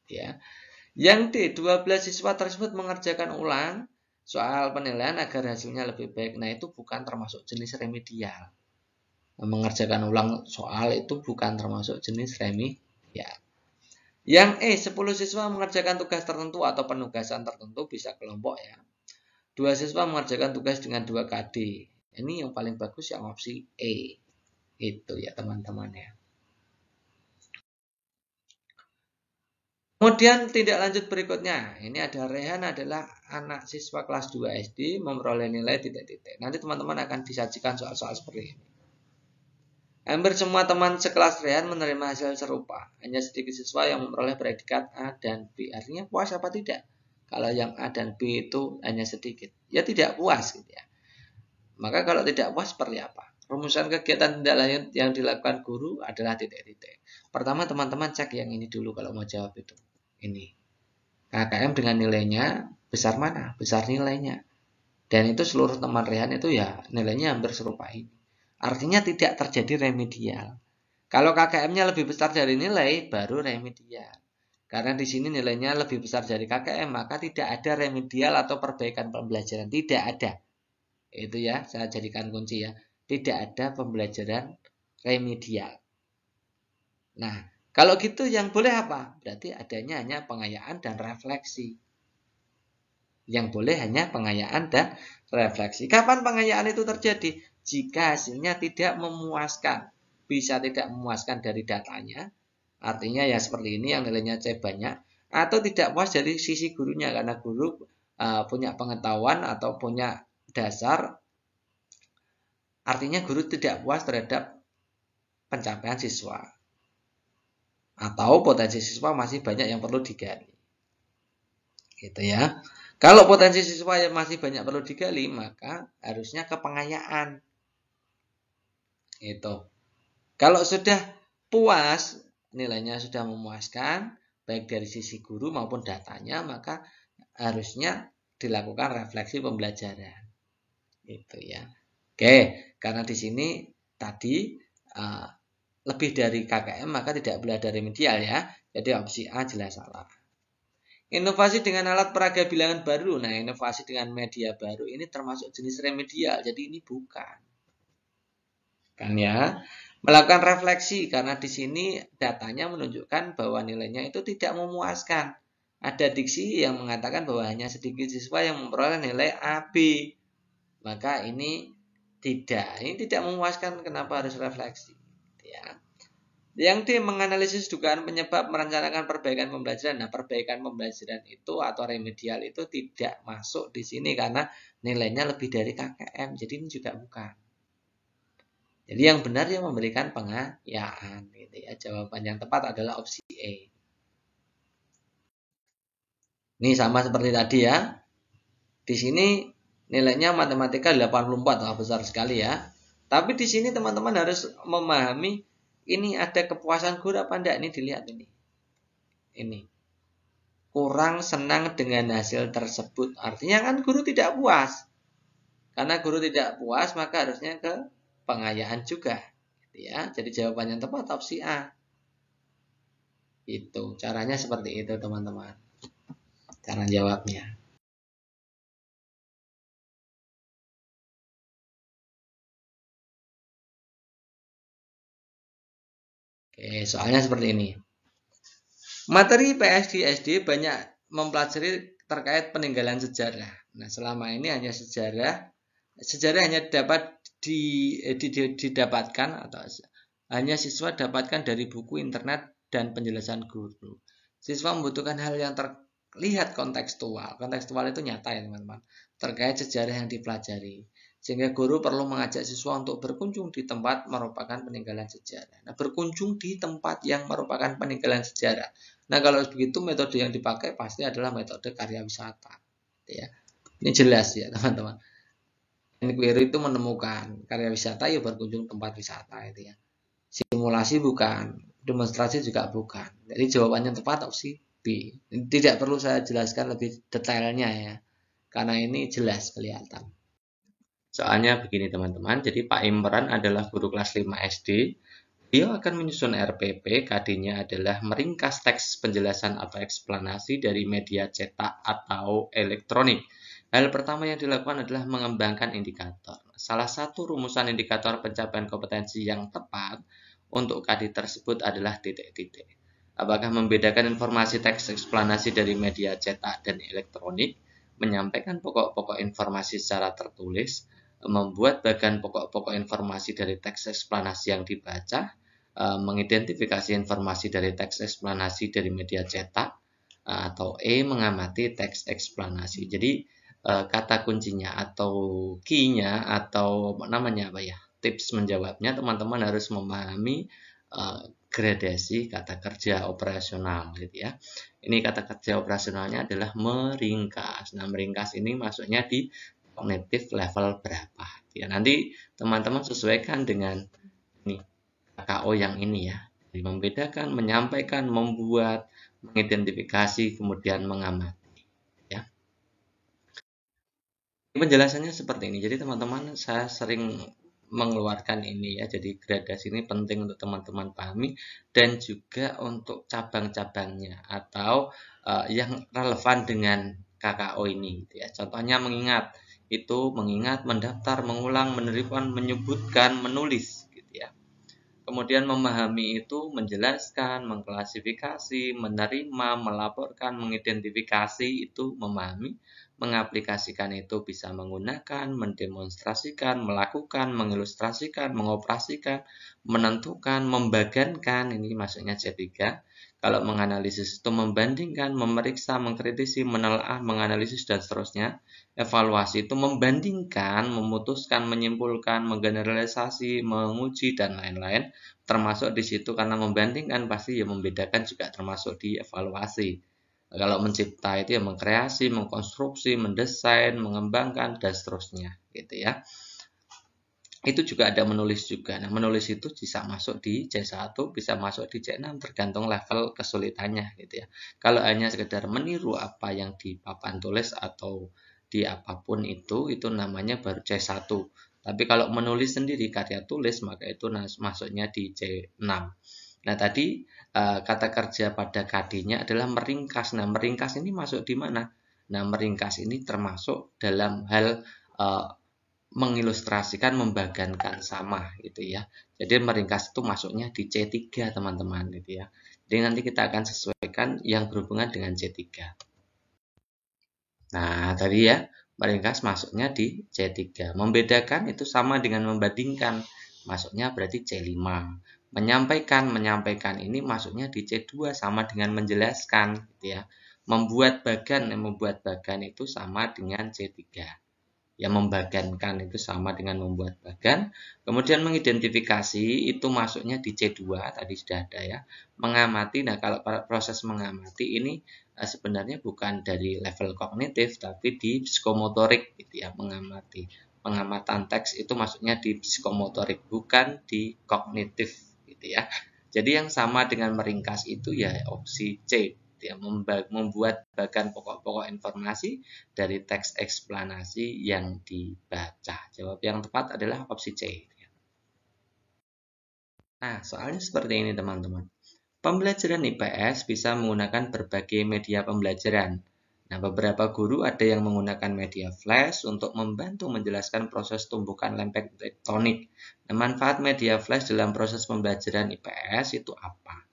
Ya. Yang D, 12 siswa tersebut mengerjakan ulang soal penilaian agar hasilnya lebih baik. Nah, itu bukan termasuk jenis remedial. Mengerjakan ulang soal itu bukan termasuk jenis remedial. Yang E, 10 siswa mengerjakan tugas tertentu atau penugasan tertentu, bisa kelompok ya. 2 siswa mengerjakan tugas dengan 2 KD. Ini yang paling bagus yang opsi E. Itu ya teman-teman ya. Kemudian tindak lanjut berikutnya, ini ada Rehan adalah anak siswa kelas 2 SD memperoleh nilai titik-titik. Nanti teman-teman akan disajikan soal-soal seperti ini. Hampir semua teman sekelas Rehan menerima hasil serupa. Hanya sedikit siswa yang memperoleh predikat A dan B. Artinya puas apa tidak? Kalau yang A dan B itu hanya sedikit, ya tidak puas gitu ya. Maka kalau tidak puas seperti apa? Rumusan kegiatan tindak lanjut yang dilakukan guru adalah titik-titik. Pertama teman-teman cek yang ini dulu kalau mau jawab itu. Ini KKM dengan nilainya besar mana? Besar nilainya. Dan itu seluruh teman Rehan itu ya nilainya hampir serupa ini. Artinya tidak terjadi remedial. Kalau KKM-nya lebih besar dari nilai, baru remedial. Karena di sini nilainya lebih besar dari KKM, maka tidak ada remedial atau perbaikan pembelajaran. Tidak ada. Itu ya, saya jadikan kunci ya. Tidak ada pembelajaran remedial. Nah, kalau gitu yang boleh apa? Berarti adanya hanya pengayaan dan refleksi. Yang boleh hanya pengayaan dan refleksi. Kapan pengayaan itu terjadi? Jika hasilnya tidak memuaskan. Bisa tidak memuaskan dari datanya. Artinya ya seperti ini yang nilainya C banyak. Atau tidak puas dari sisi gurunya. Karena guru punya pengetahuan atau punya dasar. Artinya guru tidak puas terhadap pencapaian siswa. Atau potensi siswa masih banyak yang perlu digali. Gitu ya. Kalau potensi siswa yang masih banyak perlu digali, maka harusnya ke pengayaan. Itu. Kalau sudah puas, nilainya sudah memuaskan, baik dari sisi guru maupun datanya, maka harusnya dilakukan refleksi pembelajaran. Itu ya. Oke, karena di sini tadi lebih dari KKM maka tidak boleh ada remedial ya. Jadi opsi A jelas salah. Inovasi dengan alat peraga bilangan baru. Nah, inovasi dengan media baru ini termasuk jenis remedial. Jadi ini bukan. Kan ya. Melakukan refleksi karena di sini datanya menunjukkan bahwa nilainya itu tidak memuaskan. Ada diksi yang mengatakan bahwa hanya sedikit siswa yang memperoleh nilai AB. Maka ini tidak memuaskan, kenapa harus refleksi. Ya. Yang D, menganalisis dugaan penyebab, merencanakan perbaikan pembelajaran. Nah, perbaikan pembelajaran itu atau remedial itu tidak masuk di sini karena nilainya lebih dari KKM. Jadi ini juga bukan. Jadi yang benar yang memberikan pengayaan gitu ya. Jawaban yang tepat adalah opsi E. Ini sama seperti tadi ya. Di sini nilainya matematika 84, besar sekali ya. Tapi di sini teman-teman harus memahami ini ada kepuasan guru apa enggak. Ini dilihat ini. Ini. Kurang senang dengan hasil tersebut. Artinya kan guru tidak puas. Karena guru tidak puas maka harusnya ke pengayaan juga. Gitu ya. Jadi jawaban yang tepat opsi A. Itu. Caranya seperti itu teman-teman. Cara jawabnya. Oke, soalnya seperti ini. Materi PS di SD banyak mempelajari terkait peninggalan sejarah. Nah, selama ini hanya sejarah hanya dapat didapatkan atau hanya siswa dapatkan dari buku, internet, dan penjelasan guru. Siswa membutuhkan hal yang terlihat kontekstual. Kontekstual itu nyata ya teman-teman. Terkait sejarah yang dipelajari. Sehingga guru perlu mengajak siswa untuk berkunjung di tempat merupakan peninggalan sejarah. Nah, berkunjung di tempat yang merupakan peninggalan sejarah. Nah, kalau begitu metode yang dipakai pasti adalah metode karya wisata. Ya. Ini jelas ya teman-teman. Inquiry itu menemukan, karya wisata ya berkunjung tempat wisata itu ya. Simulasi bukan, demonstrasi juga bukan. Jadi jawabannya tepat opsi B. Tidak perlu saya jelaskan lebih detailnya ya. Karena ini jelas kelihatan. Soalnya begini teman-teman, jadi Pak Imran adalah guru kelas 5 SD. Dia akan menyusun RPP, KD-nya adalah meringkas teks penjelasan atau eksplanasi dari media cetak atau elektronik. Hal pertama yang dilakukan adalah mengembangkan indikator. Salah satu rumusan indikator pencapaian kompetensi yang tepat untuk KD tersebut adalah titik-titik. Apakah membedakan informasi teks eksplanasi dari media cetak dan elektronik, menyampaikan pokok-pokok informasi secara tertulis, membuat bagian pokok-pokok informasi dari teks eksplanasi yang dibaca, mengidentifikasi informasi dari teks eksplanasi dari media cetak, atau E, mengamati teks eksplanasi. Jadi kata kuncinya atau key-nya atau namanya apa ya, tips menjawabnya teman-teman harus memahami gradasi kata kerja operasional gitu ya. Ini kata kerja operasionalnya adalah meringkas. Nah, meringkas ini masuknya di kognitif level berapa ya. Nanti teman-teman sesuaikan dengan ini KKO yang ini ya. Jadi membedakan, menyampaikan, membuat, mengidentifikasi, kemudian mengamati. Penjelasannya seperti ini. Jadi teman-teman, saya sering mengeluarkan ini ya. Jadi gradasi ini penting untuk teman-teman pahami dan juga untuk cabang-cabangnya atau yang relevan dengan KKO ini gitu ya. Contohnya mengingat, itu mengingat, mendaftar, mengulang, menerima, menyebutkan, menulis gitu ya. Kemudian memahami itu menjelaskan, mengklasifikasi, menerima, melaporkan, mengidentifikasi itu memahami, mengaplikasikan itu bisa menggunakan, mendemonstrasikan, melakukan, mengilustrasikan, mengoperasikan, menentukan, membagikan, ini maksudnya C3. Kalau menganalisis itu membandingkan, memeriksa, mengkritisi, menelaah, menganalisis, dan seterusnya. Evaluasi itu membandingkan, memutuskan, menyimpulkan, menggeneralisasi, menguji, dan lain-lain. Termasuk di situ karena membandingkan pasti ya membedakan juga termasuk di evaluasi. Kalau mencipta itu ya mengkreasi, mengkonstruksi, mendesain, mengembangkan, dan seterusnya gitu ya. Itu juga ada menulis juga. Nah, menulis itu bisa masuk di C1, bisa masuk di C6 tergantung level kesulitannya gitu ya. Kalau hanya sekedar meniru apa yang di papan tulis atau di apapun itu namanya baru C1. Tapi kalau menulis sendiri karya tulis maka itu masuknya di C6. Nah, tadi kata kerja pada KD-nya adalah meringkas. Nah, meringkas ini masuk di mana? Nah, meringkas ini termasuk dalam hal mengilustrasikan, membagankan sama gitu ya. Jadi meringkas itu masuknya di C3 teman-teman gitu ya. Jadi nanti kita akan sesuaikan yang berhubungan dengan C3. Nah, tadi ya, meringkas masuknya di C3. Membedakan itu sama dengan membandingkan. Masuknya berarti C5. Menyampaikan ini masuknya di C2 sama dengan menjelaskan gitu ya. Membuat bagan itu sama dengan C3. Ya, membagankan itu sama dengan membuat bagan. Kemudian mengidentifikasi itu masuknya di C2, tadi sudah ada ya. Mengamati, nah kalau proses mengamati ini sebenarnya bukan dari level kognitif, tapi di psikomotorik gitu ya, mengamati. Pengamatan teks itu masuknya di psikomotorik, bukan di kognitif gitu ya. Jadi yang sama dengan meringkas itu ya opsi C. Ya, membuat bagan pokok-pokok informasi dari teks eksplanasi yang dibaca. Jawab yang tepat adalah opsi C. Nah, soalnya seperti ini teman-teman. Pembelajaran IPS bisa menggunakan berbagai media pembelajaran. Nah, beberapa guru ada yang menggunakan media flash untuk membantu menjelaskan proses tumbukan lempeng tektonik. Nah, manfaat media flash dalam proses pembelajaran IPS itu apa?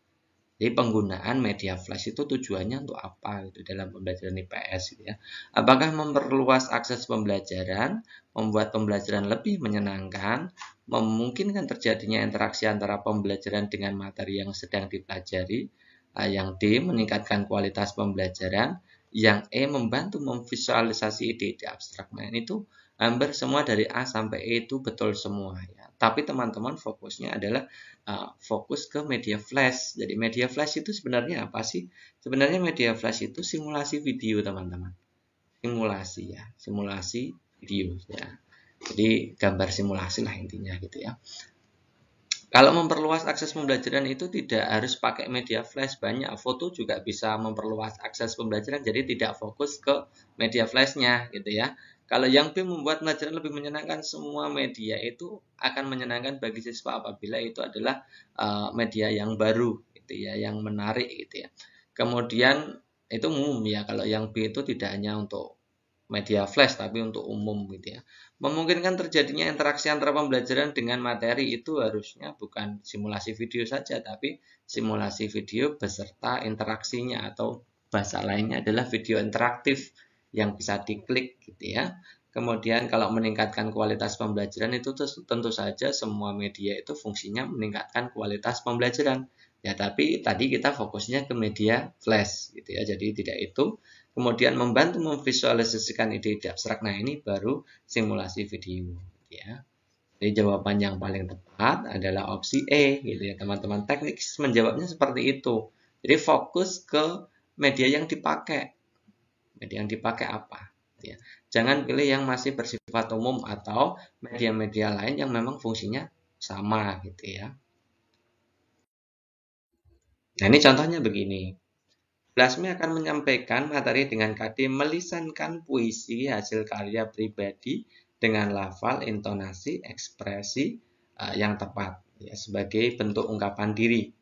Jadi penggunaan media flash itu tujuannya untuk apa gitu dalam pembelajaran IPS gitu ya. Apakah memperluas akses pembelajaran, membuat pembelajaran lebih menyenangkan, memungkinkan terjadinya interaksi antara pembelajaran dengan materi yang sedang dipelajari, yang D meningkatkan kualitas pembelajaran, yang E membantu memvisualisasi ide-ide abstrak. Nah, itu hampir semua dari A sampai E itu betul semua ya. Tapi teman-teman fokusnya adalah fokus ke media flash. Jadi media flash itu sebenarnya apa sih? Sebenarnya media flash itu simulasi video teman-teman. Simulasi ya, simulasi video ya. Jadi gambar simulasi lah intinya gitu ya. Kalau memperluas akses pembelajaran itu tidak harus pakai media flash, banyak foto juga bisa memperluas akses pembelajaran, jadi tidak fokus ke media flashnya gitu ya. Kalau yang B membuat pelajaran lebih menyenangkan, semua media itu akan menyenangkan bagi siswa apabila itu adalah media yang baru gitu ya, yang menarik gitu ya. Kemudian itu umum ya, kalau yang B itu tidak hanya untuk media flash tapi untuk umum gitu ya. Memungkinkan terjadinya interaksi antara pembelajaran dengan materi itu harusnya bukan simulasi video saja, tapi simulasi video beserta interaksinya, atau bahasa lainnya adalah video interaktif yang bisa diklik gitu ya. Kemudian kalau meningkatkan kualitas pembelajaran itu tentu saja semua media itu fungsinya meningkatkan kualitas pembelajaran. Ya, tapi tadi kita fokusnya ke media flash gitu ya. Jadi tidak itu. Kemudian membantu memvisualisasikan ide-ide abstrak. Nah, ini baru simulasi video ya. Jadi jawaban yang paling tepat adalah opsi E gitu ya, teman-teman. Teknik menjawabnya seperti itu. Jadi fokus ke media yang dipakai. Media yang dipakai apa? Ya. Jangan pilih yang masih bersifat umum atau media-media lain yang memang fungsinya sama gitu ya. Nah, ini contohnya begini. Blasmi akan menyampaikan materi dengan KD melisankan puisi hasil karya pribadi dengan lafal, intonasi, ekspresi yang tepat ya, sebagai bentuk ungkapan diri.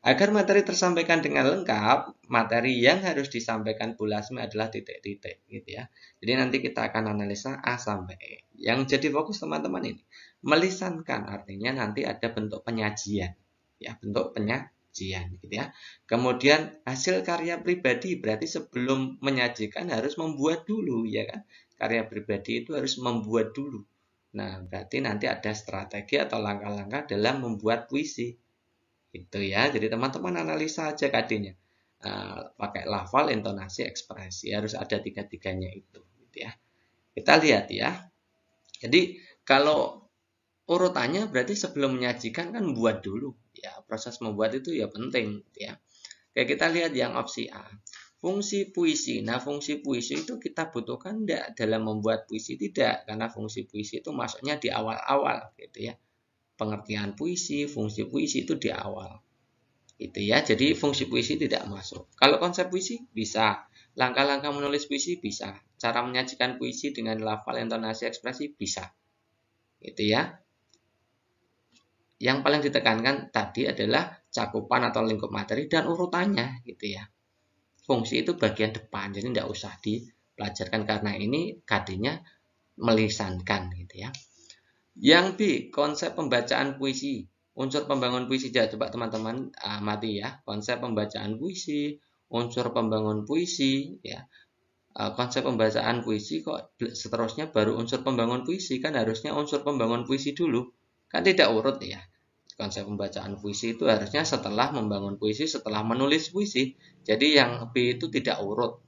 Agar materi tersampaikan dengan lengkap, materi yang harus disampaikan Bu Lasmi adalah titik-titik gitu ya. Jadi nanti kita akan analisa A sampai E. Yang jadi fokus teman-teman ini, melisankan artinya nanti ada bentuk penyajian. Ya, bentuk penyajian gitu ya. Kemudian hasil karya pribadi berarti sebelum menyajikan harus membuat dulu ya kan. Karya pribadi itu harus membuat dulu. Nah, berarti nanti ada strategi atau langkah-langkah dalam membuat puisi. Itu ya. Jadi teman-teman analisa aja KD-nya. Pakai lafal, intonasi, ekspresi. Harus ada tiga-tiganya itu gitu ya. Kita lihat ya. Jadi kalau urutannya berarti sebelum menyajikan kan buat dulu. Ya, proses membuat itu ya penting ya. Kayak kita lihat yang opsi A. Fungsi puisi. Nah, fungsi puisi itu kita butuhkan enggak dalam membuat puisi? Tidak, karena fungsi puisi itu masuknya di awal-awal gitu ya. Pengertian puisi, fungsi puisi itu di awal. Gitu ya. Jadi fungsi puisi tidak masuk. Kalau konsep puisi bisa. Langkah-langkah menulis puisi bisa. Cara menyajikan puisi dengan lafal, intonasi, ekspresi bisa. Gitu ya. Yang paling ditekankan tadi adalah cakupan atau lingkup materi dan urutannya gitu ya. Fungsi itu bagian depan, jadi tidak usah dipelajarkan karena ini KD-nya melisankan gitu ya. Yang B, konsep pembacaan puisi. Unsur pembangun puisi. Coba teman-teman amati ya, konsep pembacaan puisi, unsur pembangun puisi ya. Konsep pembacaan puisi kok seterusnya baru unsur pembangun puisi, kan harusnya unsur pembangun puisi dulu. Kan tidak urut ya. Konsep pembacaan puisi itu harusnya setelah membangun puisi, setelah menulis puisi. Jadi yang B itu tidak urut.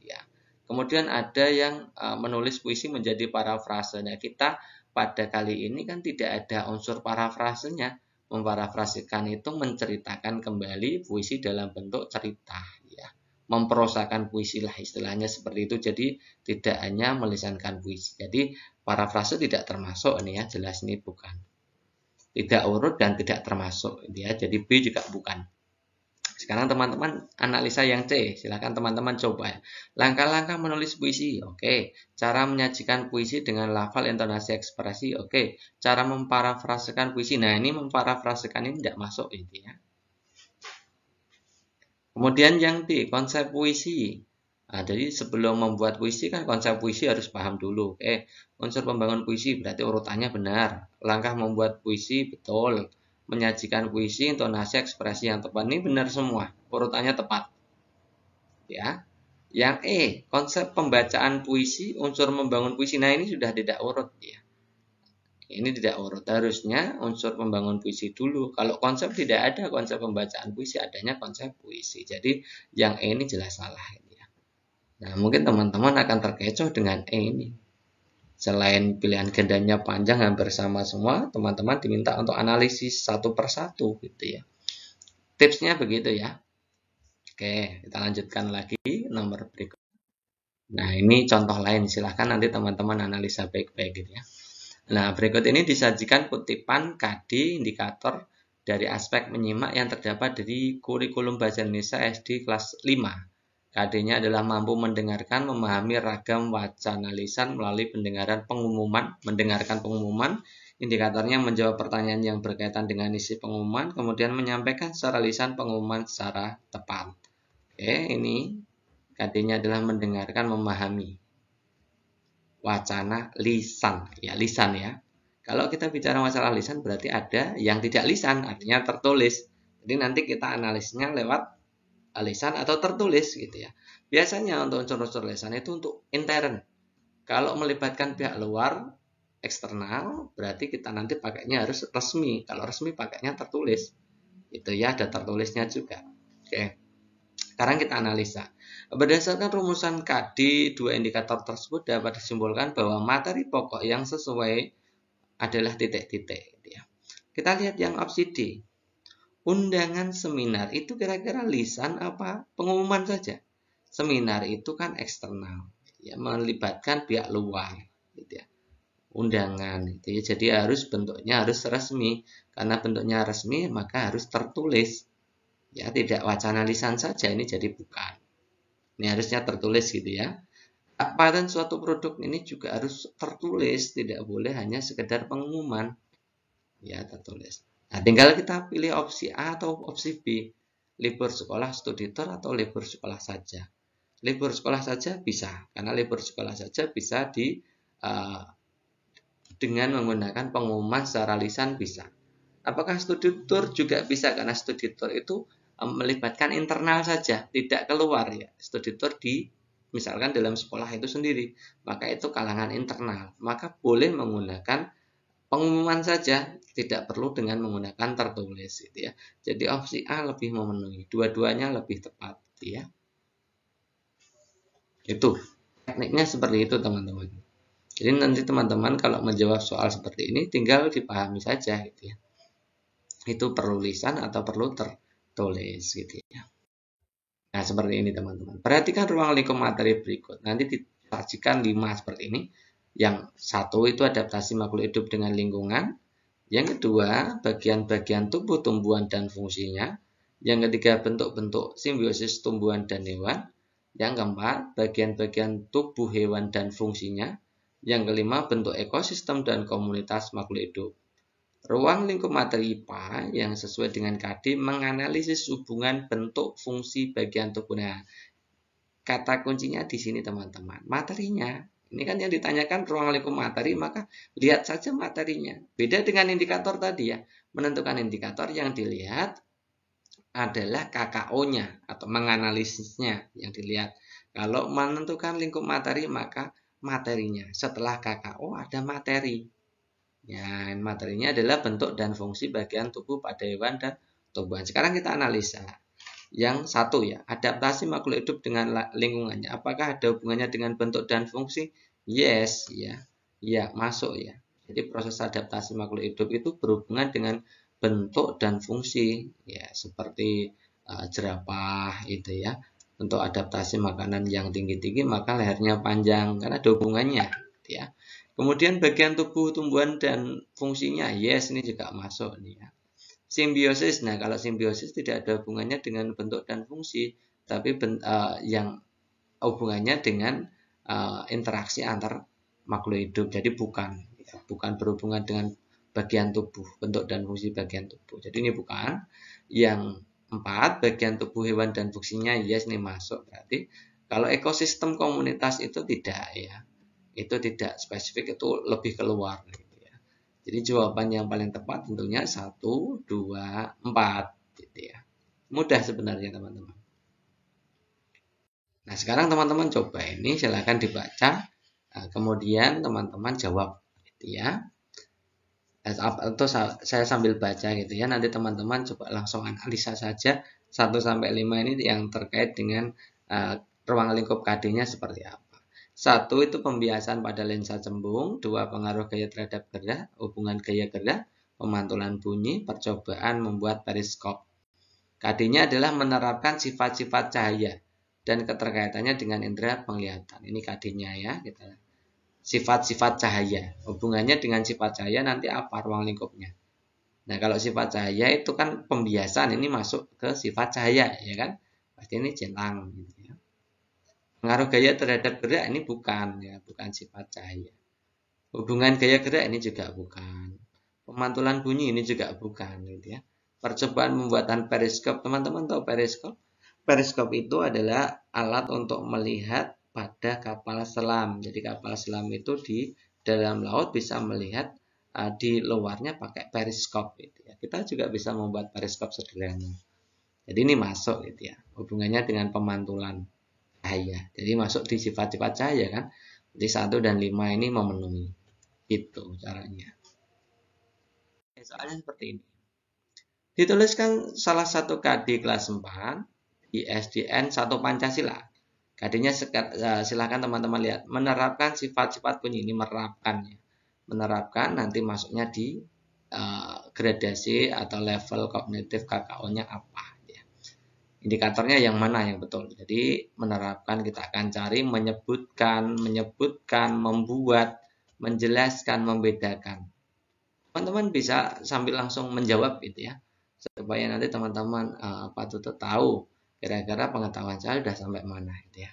Ya. Kemudian ada yang menulis puisi menjadi parafrase. Nah, kita pada kali ini kan tidak ada unsur parafrasenya. Memparafrasekan itu menceritakan kembali puisi dalam bentuk cerita. Ya. Memprosakan puisi lah istilahnya seperti itu. Jadi tidak hanya melisankan puisi. Jadi parafrase tidak termasuk ini ya, jelas ini bukan. Tidak urut dan tidak termasuk ya. Jadi B juga bukan. Sekarang teman-teman analisa yang C. Silakan teman-teman coba ya. Langkah-langkah menulis puisi. Oke. Cara menyajikan puisi dengan lafal, intonasi, ekspresi. Oke. Cara memparafrasekan puisi. Nah, ini memparafrasekan ini tidak masuk ini ya. Kemudian yang D, konsep puisi. Nah, jadi sebelum membuat puisi kan konsep puisi harus paham dulu. Unsur pembangun puisi berarti urutannya benar. Langkah membuat puisi betul. Menyajikan puisi, intonasi, ekspresi yang tepat ini benar semua. Urutannya tepat. Ya. Yang E, konsep pembacaan puisi, unsur membangun puisi. Nah, ini sudah tidak urut ya. Ini tidak urut. Harusnya unsur pembangun puisi dulu. Kalau konsep tidak ada konsep pembacaan puisi, adanya konsep puisi. Jadi yang E ini jelas salah. Nah, mungkin teman-teman akan terkecoh dengan E ini. Selain pilihan gandanya panjang hampir sama semua, teman-teman diminta untuk analisis satu persatu gitu ya. Tipsnya begitu ya. Oke, kita lanjutkan lagi nomor berikut. Nah, ini contoh lain. Silahkan nanti teman-teman analisa baik-baik gitu ya. Nah, berikut ini disajikan kutipan KD indikator dari aspek menyimak yang terdapat dari kurikulum bahasa Indonesia SD kelas 5. KD-nya adalah mampu mendengarkan, memahami ragam wacana lisan melalui mendengarkan pengumuman. Indikatornya menjawab pertanyaan yang berkaitan dengan isi pengumuman, kemudian menyampaikan secara lisan pengumuman secara tepat. Oke, ini KD-nya adalah mendengarkan, memahami wacana lisan. Ya, lisan ya. Kalau kita bicara masalah lisan berarti ada yang tidak lisan, artinya tertulis. Jadi nanti kita analisnya lewat lisan atau tertulis gitu ya. Biasanya untuk unsur-unsur lisan itu untuk intern. Kalau melibatkan pihak luar, eksternal, berarti kita nanti pakainya harus resmi. Kalau resmi pakainya tertulis. Itu ya, ada tertulisnya juga. Oke. Sekarang kita analisa. Berdasarkan rumusan KD, dua indikator tersebut dapat disimpulkan bahwa materi pokok yang sesuai adalah titik-titik gitu ya. Kita lihat yang opsi D. Undangan seminar itu kira-kira lisan apa pengumuman saja? Seminar itu kan eksternal, ya, melibatkan pihak luar, gitu ya. Undangan, gitu ya. Jadi bentuknya harus resmi. Karena bentuknya resmi maka harus tertulis. Ya, tidak wacana lisan saja ini jadi bukan. Ini harusnya tertulis gitu ya. Paten suatu produk ini juga harus tertulis, tidak boleh hanya sekedar pengumuman. Ya, tertulis. Nah, tinggal kita pilih opsi A atau opsi B. Libur sekolah studi tour atau libur sekolah saja. Libur sekolah saja bisa, karena libur sekolah saja bisa dengan menggunakan pengumuman secara lisan bisa. Apakah studi tour juga bisa, karena studi tour itu melibatkan internal saja, tidak keluar ya. Studi tour misalkan dalam sekolah itu sendiri, maka itu kalangan internal. Maka boleh menggunakan pengumuman saja, tidak perlu dengan menggunakan tertulis gitu ya. Jadi opsi A lebih memenuhi, dua-duanya lebih tepat gitu ya. Itu tekniknya seperti itu teman-teman. Jadi nanti teman-teman kalau menjawab soal seperti ini tinggal dipahami saja gitu ya. Itu perlu lisan atau perlu tertulis gitu ya. Nah, seperti ini teman-teman. Perhatikan ruang lingkup materi berikut. Nanti disajikan 5 seperti ini. Yang satu itu adaptasi makhluk hidup dengan lingkungan. Yang kedua, bagian-bagian tubuh tumbuhan dan fungsinya. Yang ketiga, bentuk-bentuk simbiosis tumbuhan dan hewan. Yang keempat, bagian-bagian tubuh hewan dan fungsinya. Yang kelima, bentuk ekosistem dan komunitas makhluk hidup. Ruang lingkup materi IPA yang sesuai dengan KD menganalisis hubungan bentuk fungsi bagian tubuh. Nah, kata kuncinya di sini teman-teman. Materinya. Ini kan yang ditanyakan ruang lingkup materi, maka lihat saja materinya. Beda dengan indikator tadi ya. Menentukan indikator yang dilihat adalah KKO-nya atau menganalisisnya yang dilihat. Kalau menentukan lingkup materi maka materinya. Setelah KKO ada materi. Ya, materinya adalah bentuk dan fungsi bagian tubuh pada hewan dan tumbuhan. Sekarang kita analisa. Yang satu ya, adaptasi makhluk hidup dengan lingkungannya. Apakah ada hubungannya dengan bentuk dan fungsi? Yes, ya. Ya, masuk ya. Jadi proses adaptasi makhluk hidup itu berhubungan dengan bentuk dan fungsi. Ya, seperti jerapah itu ya. Untuk adaptasi makanan yang tinggi-tinggi maka lehernya panjang karena ada hubungannya ya. Kemudian bagian tubuh tumbuhan dan fungsinya, yes ini juga masuk nih ya. Simbiosis, nah kalau simbiosis tidak ada hubungannya dengan bentuk dan fungsi, tapi yang hubungannya dengan interaksi antar makhluk hidup. Jadi bukan berhubungan dengan bagian tubuh, bentuk dan fungsi bagian tubuh. Jadi ini bukan. Yang 4, bagian tubuh hewan dan fungsinya, yes ini masuk. Berarti kalau ekosistem komunitas itu tidak ya. Itu tidak spesifik, itu lebih keluar gitu ya. Jadi jawaban yang paling tepat tentunya 1, 2, 4 gitu ya. Mudah sebenarnya teman-teman. Nah, sekarang teman-teman coba ini silahkan dibaca. Kemudian teman-teman jawab gitu ya. Atau saya sambil baca gitu ya. Nanti teman-teman coba langsung analisa saja 1 sampai 5 ini yang terkait dengan ruang lingkup KD-nya seperti apa. 1 itu pembiasan pada lensa cembung, 2 pengaruh gaya terhadap gerak, hubungan gaya gerak, pemantulan bunyi, percobaan membuat periskop. KD-nya adalah menerapkan sifat-sifat cahaya dan keterkaitannya dengan indera penglihatan. Ini KD-nya ya, kita sifat-sifat cahaya. Hubungannya dengan sifat cahaya nanti apa ruang lingkupnya. Nah, kalau sifat cahaya itu kan pembiasan, ini masuk ke sifat cahaya ya kan? Pasti ini centang gitu ya. Pengaruh gaya terhadap gerak ini bukan ya, bukan sifat cahaya. Hubungan gaya gerak ini juga bukan. Pemantulan bunyi ini juga bukan gitu ya. Percobaan pembuatan periskop, teman-teman tahu periskop? Periskop itu adalah alat untuk melihat pada kapal selam. Jadi kapal selam itu di dalam laut bisa melihat di luarnya pakai periskop gitu ya. Kita juga bisa membuat periskop sederhana. Jadi ini masuk gitu ya. Hubungannya dengan pemantulan cahaya. Jadi masuk di sifat-sifat cahaya kan. Jadi 1 dan 5 ini memenuhi. Itu caranya. Soalnya seperti ini. Dituliskan salah satu KD kelas 4 di SDN 1 Pancasila. KD-nya silahkan teman-teman lihat. Menerapkan sifat-sifat bunyi ini menerapkan ya. Menerapkan nanti masuknya di gradasi atau level kognitif KKO-nya apa. Indikatornya yang mana yang betul. Jadi menerapkan kita akan cari menyebutkan, membuat, menjelaskan, membedakan. Teman-teman bisa sambil langsung menjawab gitu ya. Supaya nanti teman-teman patut tahu kira-kira pengetahuan saya sudah sampai mana gitu ya.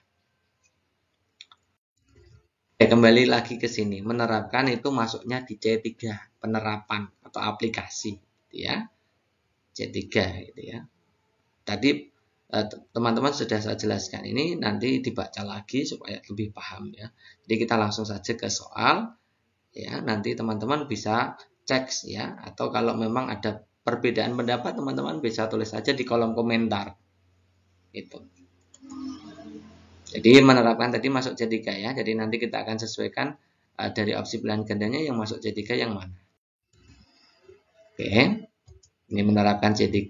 Kembali lagi ke sini. Menerapkan itu masuknya di C3, penerapan atau aplikasi gitu ya. C3 gitu ya. Tadi teman-teman sudah saya jelaskan, ini nanti dibaca lagi supaya lebih paham ya. Jadi kita langsung saja ke soal ya, nanti teman-teman bisa cek ya, atau kalau memang ada perbedaan pendapat teman-teman bisa tulis saja di kolom komentar itu. Jadi menerapkan tadi masuk C3 ya, jadi nanti kita akan sesuaikan dari opsi pilihan gandanya yang masuk C3 yang mana. Oke, ini menerapkan C3.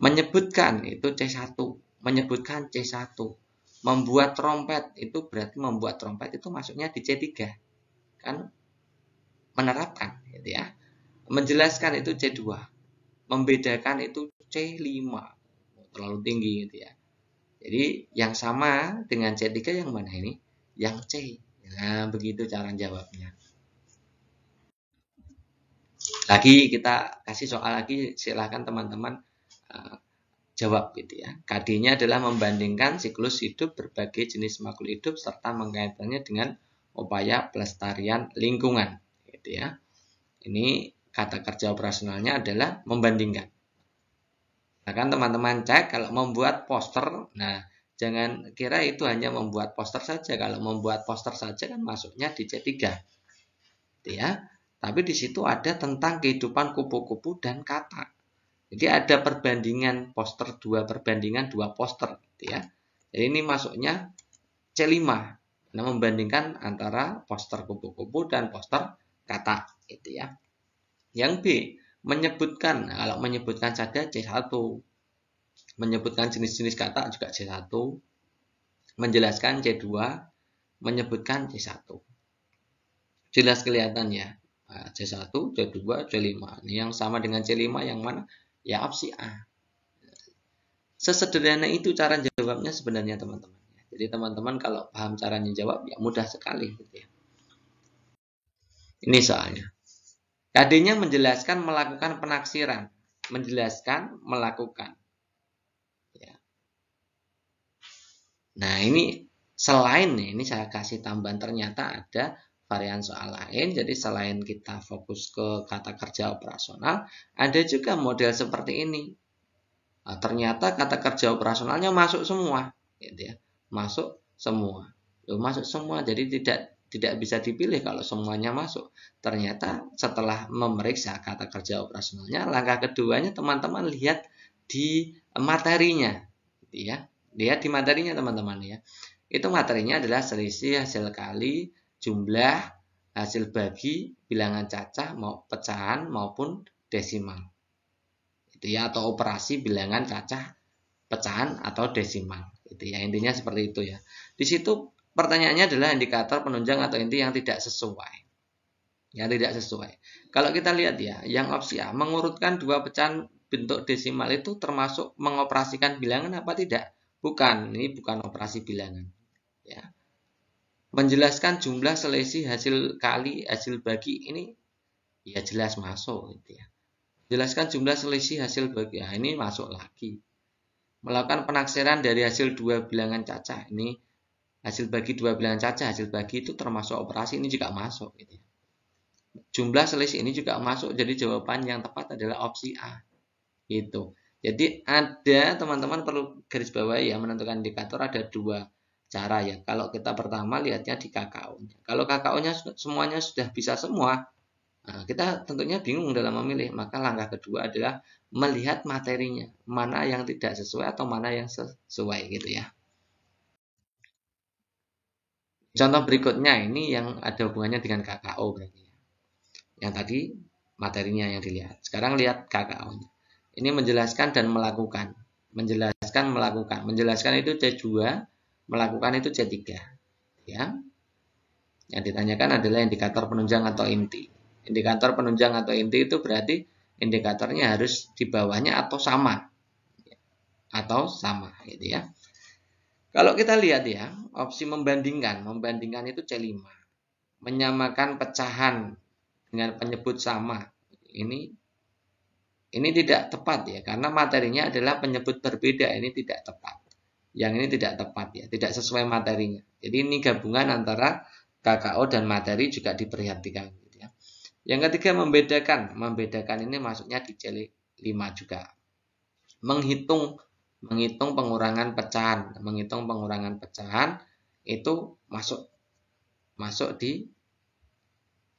Menyebutkan itu C1, menyebutkan C1. Membuat trompet itu berarti membuat trompet itu masuknya di C3. Kan menerapkan gitu ya. Menjelaskan itu C2. Membedakan itu C5. Terlalu tinggi gitu ya. Jadi yang sama dengan C3 yang mana ini? Yang C. Nah, begitu cara jawabnya. Lagi kita kasih soal lagi, silahkan teman-teman jawab gitu ya. KD-nya adalah membandingkan siklus hidup berbagai jenis makhluk hidup serta mengkaitkannya dengan upaya pelestarian lingkungan gitu ya. Ini kata kerja operasionalnya adalah membandingkan. Nah, kan teman-teman cek kalau membuat poster, nah jangan kira itu hanya membuat poster saja. Kalau membuat poster saja kan masuknya di C3. Gitu ya. Tapi di situ ada tentang kehidupan kupu-kupu dan kata. Jadi ada perbandingan poster 2 perbandingan 2 poster gitu ya. Jadi ini masuknya C5. Nah, membandingkan antara poster kupu-kupu dan poster kata gitu ya. Yang B, menyebutkan. Nah, kalau menyebutkan saja C1. Menyebutkan jenis-jenis kata juga C1. Menjelaskan C2, menyebutkan C1. Jelas kelihatan ya. Nah, C1, C2, C5. Ini yang sama dengan C5 yang mana? Ya opsi A. Sesederhana itu cara jawabnya sebenarnya teman-teman. Jadi teman-teman kalau paham caranya jawab ya mudah sekali gitu ya. Ini soalnya. KD-nya menjelaskan melakukan penaksiran. Menjelaskan melakukan. Ya. Nah ini selain ini saya kasih tambahan ternyata ada varian soal lain. Jadi selain kita fokus ke kata kerja operasional, ada juga model seperti ini. Nah, ternyata kata kerja operasionalnya masuk semua, gitu ya. Masuk semua. Loh, masuk semua. Jadi tidak bisa dipilih kalau semuanya masuk. Ternyata setelah memeriksa kata kerja operasionalnya, langkah keduanya teman-teman lihat di materinya, gitu ya. Lihat di materinya teman-teman ya. Itu materinya adalah selisih hasil kali, jumlah, hasil bagi, bilangan cacah, mau pecahan maupun desimal. Itu ya, atau operasi bilangan cacah, pecahan atau desimal. Itu ya, intinya seperti itu ya. Di situ pertanyaannya adalah indikator penunjang atau inti yang tidak sesuai. Yang tidak sesuai. Kalau kita lihat ya, yang opsi A mengurutkan dua pecahan bentuk desimal itu termasuk mengoperasikan bilangan apa tidak? Bukan, ini bukan operasi bilangan. Ya. Menjelaskan jumlah selisih hasil kali, hasil bagi ini ya jelas masuk gitu ya. Jelaskan jumlah selisih hasil bagi, nah, ini masuk lagi. Melakukan penaksiran dari hasil dua bilangan cacah, ini hasil bagi dua bilangan cacah, hasil bagi itu termasuk operasi, ini juga masuk gitu ya. Jumlah selisih ini juga masuk, jadi jawaban yang tepat adalah opsi A gitu. Jadi ada teman-teman perlu garis bawahi ya, menentukan indikator ada dua cara ya. Kalau kita pertama lihatnya di KKO-nya. Kalau KKO-nya semuanya sudah bisa semua, nah, kita tentunya bingung dalam memilih. Maka langkah kedua adalah melihat materinya, mana yang tidak sesuai atau mana yang sesuai gitu ya. Contoh berikutnya ini yang ada hubungannya dengan KKO berarti. Yang tadi materinya yang dilihat. Sekarang lihat KKO-nya. Ini menjelaskan dan melakukan. Menjelaskan, melakukan. Menjelaskan itu C2, melakukan itu C3. Ya. Yang ditanyakan adalah indikator penunjang atau inti. Indikator penunjang atau inti itu berarti indikatornya harus di bawahnya atau sama. Atau sama gitu ya. Kalau kita lihat ya, opsi membandingkan. Membandingkan itu C5. Menyamakan pecahan dengan penyebut sama. Ini tidak tepat ya, karena materinya adalah penyebut berbeda. Ini tidak tepat. Yang ini tidak tepat ya, tidak sesuai materinya. Jadi ini gabungan antara KKO dan materi juga diperhatikan. Gitu ya. Yang ketiga membedakan. Membedakan ini masuknya di C5 juga. Menghitung pengurangan pecahan. Menghitung pengurangan pecahan itu masuk di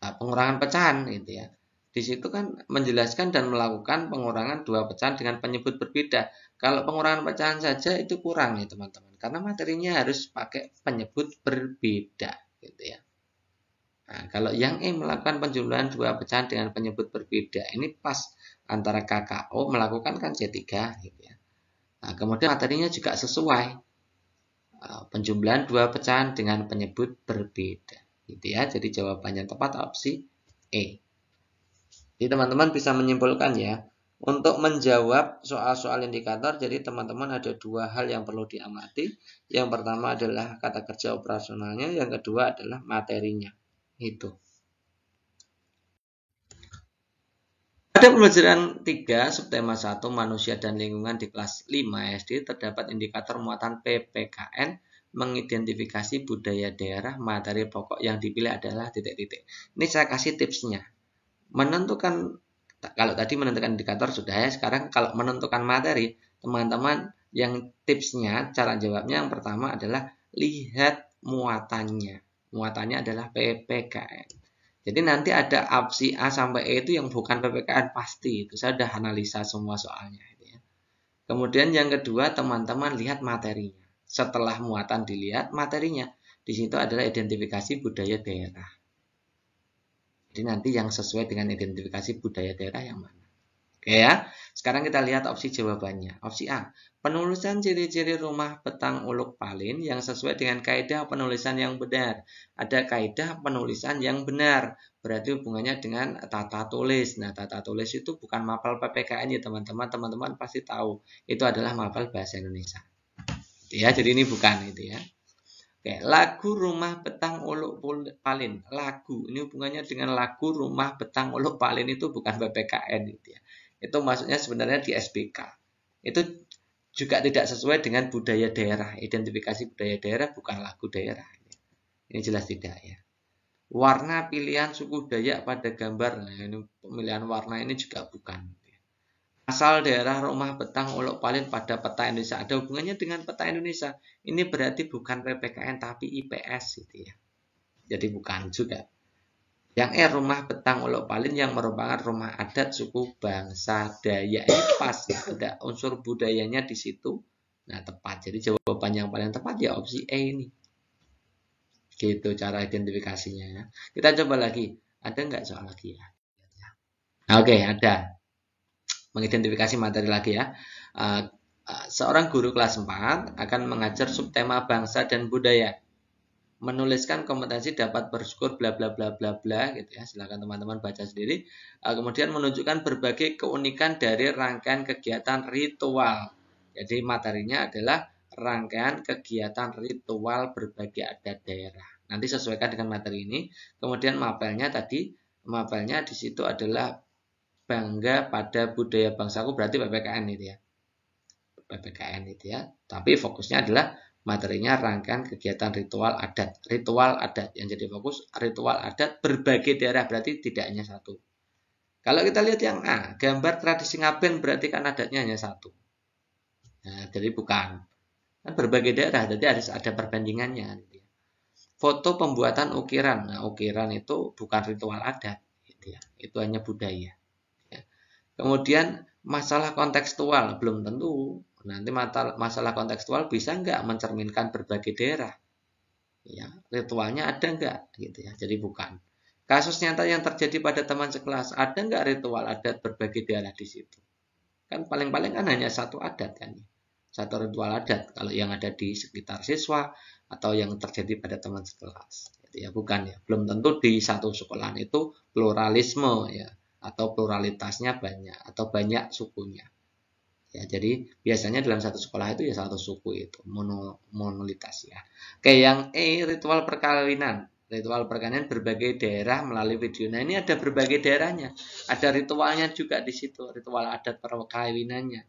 pengurangan pecahan gitu ya. Di situ kan menjelaskan dan melakukan pengurangan dua pecahan dengan penyebut berbeda. Kalau pengurangan pecahan saja itu kurang ya teman-teman. Karena materinya harus pakai penyebut berbeda gitu ya. Nah, kalau yang E melakukan penjumlahan dua pecahan dengan penyebut berbeda. Ini pas antara KKO melakukan kan C3 gitu ya. Nah, kemudian materinya juga sesuai. Penjumlahan dua pecahan dengan penyebut berbeda gitu ya. Jadi jawabannya tepat opsi E. Jadi teman-teman bisa menyimpulkan ya, untuk menjawab soal-soal indikator, jadi teman-teman ada dua hal yang perlu diamati. Yang pertama adalah kata kerja operasionalnya, yang kedua adalah materinya. Itu. Pada pembelajaran 3, subtema 1, manusia dan lingkungan di kelas 5 SD, terdapat indikator muatan PPKN, mengidentifikasi budaya daerah, materi pokok yang dipilih adalah titik-titik. Ini saya kasih tipsnya. Menentukan Kalau tadi menentukan indikator sudah ya, sekarang kalau menentukan materi, teman-teman yang tipsnya, cara jawabnya yang pertama adalah lihat muatannya. Muatannya adalah PPKN. Jadi nanti ada opsi A sampai E itu yang bukan PPKN pasti. Itu saya sudah analisa semua soalnya. Gitu ya. Kemudian yang kedua, teman-teman lihat materinya. Setelah muatan dilihat materinya. Di situ adalah identifikasi budaya daerah. Jadi nanti yang sesuai dengan identifikasi budaya daerah yang mana. Oke ya, sekarang kita lihat opsi jawabannya. Opsi A, penulisan ciri-ciri rumah Betang Uluk Palin yang sesuai dengan kaidah penulisan yang benar. Ada kaidah penulisan yang benar, berarti hubungannya dengan tata tulis. Nah, tata tulis itu bukan mapel PPKN ya teman-teman. Teman-teman pasti tahu, itu adalah mapel bahasa Indonesia. Ya, jadi ini bukan itu ya. Oke, lagu Rumah Betang Uluk Palin. Lagu, ini hubungannya dengan lagu Rumah Betang Uluk Palin itu bukan PPKN gitu ya. Itu maksudnya sebenarnya di SBK. Itu juga tidak sesuai dengan budaya daerah. Identifikasi budaya daerah bukan lagu daerah. Ini jelas tidak ya. Warna pilihan suku Dayak pada gambar. Nah, ini pemilihan warna ini juga bukan. Asal daerah Rumah Betang Uluk Palin pada peta Indonesia. Ada hubungannya dengan peta Indonesia. Ini berarti bukan PPKN tapi IPS gitu ya. Jadi bukan juga. Yang Rumah Betang Uluk Palin yang merupakan rumah adat suku bangsa Dayak. Ini pas ya. Ada unsur budayanya di situ. Nah tepat. Jadi jawaban yang paling tepat ya opsi E ini. Gitu cara identifikasinya ya. Kita coba lagi. Ada nggak soal lagi ya? Oke, ada. Mengidentifikasi materi lagi ya. Seorang guru kelas 4 akan mengajar subtema bangsa dan budaya. Menuliskan kompetensi dapat bersyukur bla bla bla bla bla gitu ya. Silakan teman-teman baca sendiri. Kemudian menunjukkan berbagai keunikan dari rangkaian kegiatan ritual. Jadi materinya adalah rangkaian kegiatan ritual berbagai adat daerah. Nanti sesuaikan dengan materi ini. Kemudian mapelnya di situ adalah bangga pada budaya bangsaku, berarti PPKN itu ya. PPKN itu ya. Tapi fokusnya adalah materinya rangkaian kegiatan ritual adat. Ritual adat yang jadi fokus ritual adat berbagai daerah, berarti tidak hanya satu. Kalau kita lihat yang A, gambar tradisi ngaben berarti kan adatnya hanya satu. Nah, jadi bukan. Kan berbagai daerah, jadi harus ada perbandingannya. Gitu ya. Foto pembuatan ukiran. Nah, ukiran itu bukan ritual adat. Gitu ya. Itu hanya budaya. Kemudian masalah kontekstual belum tentu. Nanti masalah kontekstual bisa nggak mencerminkan berbagai daerah. Ya, ritualnya ada nggak gitu ya. Jadi bukan. Kasus nyata yang terjadi pada teman sekelas, ada nggak ritual adat berbagai daerah di situ? Kan paling-paling kan hanya satu adat kan. Satu ritual adat kalau yang ada di sekitar siswa atau yang terjadi pada teman sekelas. Gitu ya, bukan ya. Belum tentu di satu sekolahan itu pluralisme ya. Atau pluralitasnya banyak atau banyak sukunya ya. Jadi biasanya dalam satu sekolah itu ya satu suku itu monolitas ya. Oke, yang E ritual perkawinan berbagai daerah melalui video. Nah ini ada berbagai daerahnya, ada ritualnya juga di situ, ritual adat perkawinannya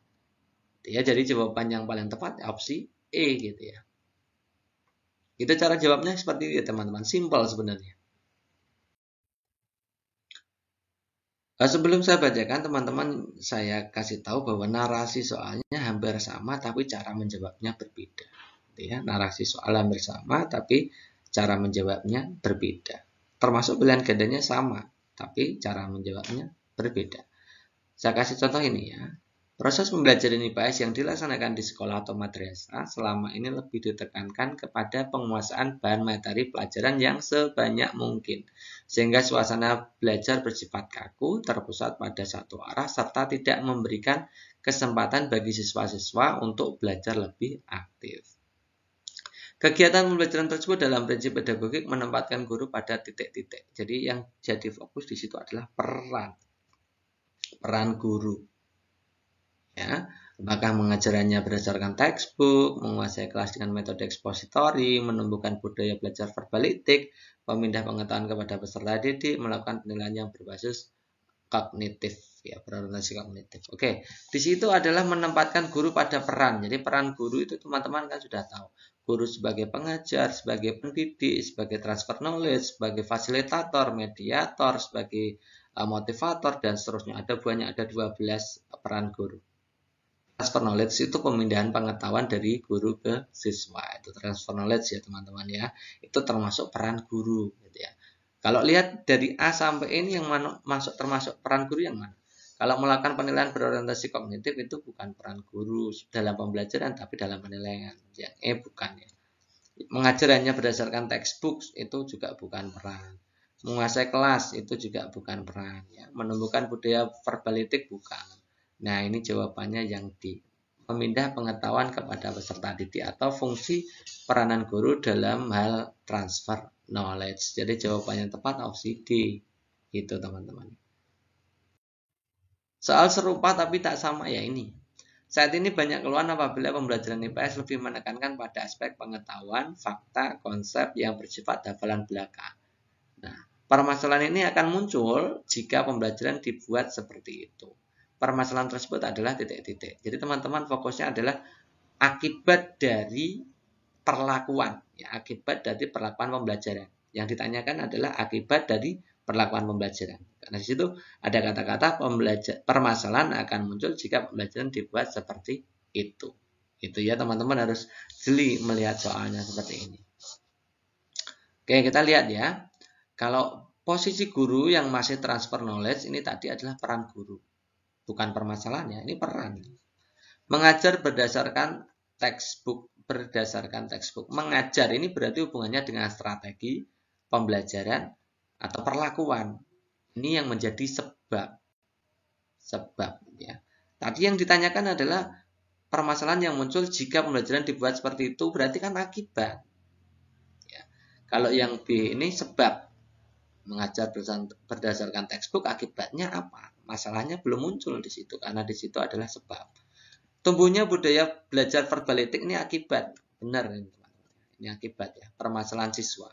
ya. Jadi jawaban yang paling tepat opsi E gitu ya. Itu cara jawabnya seperti itu teman-teman, simpel sebenarnya. Sebelum saya bacakan, teman-teman saya kasih tahu bahwa narasi soalnya hampir sama, tapi cara menjawabnya berbeda. Ya, narasi soal hampir sama, tapi cara menjawabnya berbeda. Termasuk pilihan gandanya sama, tapi cara menjawabnya berbeda. Saya kasih contoh ini ya. Proses pembelajaran IPS yang dilaksanakan di sekolah atau madrasah selama ini lebih ditekankan kepada penguasaan bahan materi pelajaran yang sebanyak mungkin. Sehingga suasana belajar bersifat kaku, terpusat pada satu arah, serta tidak memberikan kesempatan bagi siswa-siswa untuk belajar lebih aktif. Kegiatan pembelajaran tersebut dalam prinsip pedagogik menempatkan guru pada titik-titik. Jadi yang jadi fokus di situ adalah peran guru. Ya, apakah mengajarannya berdasarkan textbook, menguasai kelas dengan metode ekspositori, menumbuhkan budaya belajar verbalitik, pemindah pengetahuan kepada peserta didik, melakukan penilaian yang berbasis kognitif, ya, berorientasi kognitif. Oke, di situ adalah menempatkan guru pada peran. Jadi peran guru itu teman-teman kan sudah tahu. Guru sebagai pengajar, sebagai pendidik, sebagai transfer knowledge, sebagai fasilitator, mediator, sebagai motivator, dan seterusnya. Ada banyak, ada 12 peran guru. Transfer knowledge itu pemindahan pengetahuan dari guru ke siswa. Itu transfer knowledge ya teman-teman ya. Itu termasuk peran guru gitu ya. Kalau lihat dari A sampai ini yang masuk termasuk peran guru yang mana? Kalau melakukan penilaian berorientasi kognitif itu bukan peran guru dalam pembelajaran tapi dalam penilaian. Yang E bukan ya. Mengajar hanya berdasarkan textbook itu juga bukan peran. Menguasai kelas itu juga bukan peran ya. Menumbuhkan budaya verbalitik bukan. Nah, ini jawabannya yang D. Memindah pengetahuan kepada peserta didik atau fungsi peranan guru dalam hal transfer knowledge. Jadi jawabannya tepat opsi D. Itu teman-teman. Soal serupa tapi tak sama ya ini. Saat ini banyak keluhan apabila pembelajaran IPS lebih menekankan pada aspek pengetahuan, fakta, konsep yang bersifat hafalan belaka. Nah, permasalahan ini akan muncul jika pembelajaran dibuat seperti itu. Permasalahan tersebut adalah titik-titik. Jadi teman-teman fokusnya adalah akibat dari perlakuan, ya, akibat dari perlakuan pembelajaran. Yang ditanyakan adalah akibat dari perlakuan pembelajaran. Karena di situ ada kata-kata permasalahan akan muncul jika pembelajaran dibuat seperti itu. Itu ya teman-teman harus jeli melihat soalnya seperti ini. Oke, kita lihat ya. Kalau posisi guru yang masih transfer knowledge ini tadi adalah peran guru. Bukan permasalahannya, ini peran. Mengajar berdasarkan textbook. Mengajar ini berarti hubungannya dengan strategi, pembelajaran, atau perlakuan. Ini yang menjadi sebab ya. Tadi yang ditanyakan adalah permasalahan yang muncul jika pembelajaran dibuat seperti itu berarti kan akibat. Ya. Kalau yang B ini sebab. Mengajar berdasarkan textbook akibatnya apa? Masalahnya belum muncul di situ karena di situ adalah sebab. Tumbuhnya budaya belajar verbalitik ini akibat. Benar ini teman-teman. Ini akibat ya, permasalahan siswa.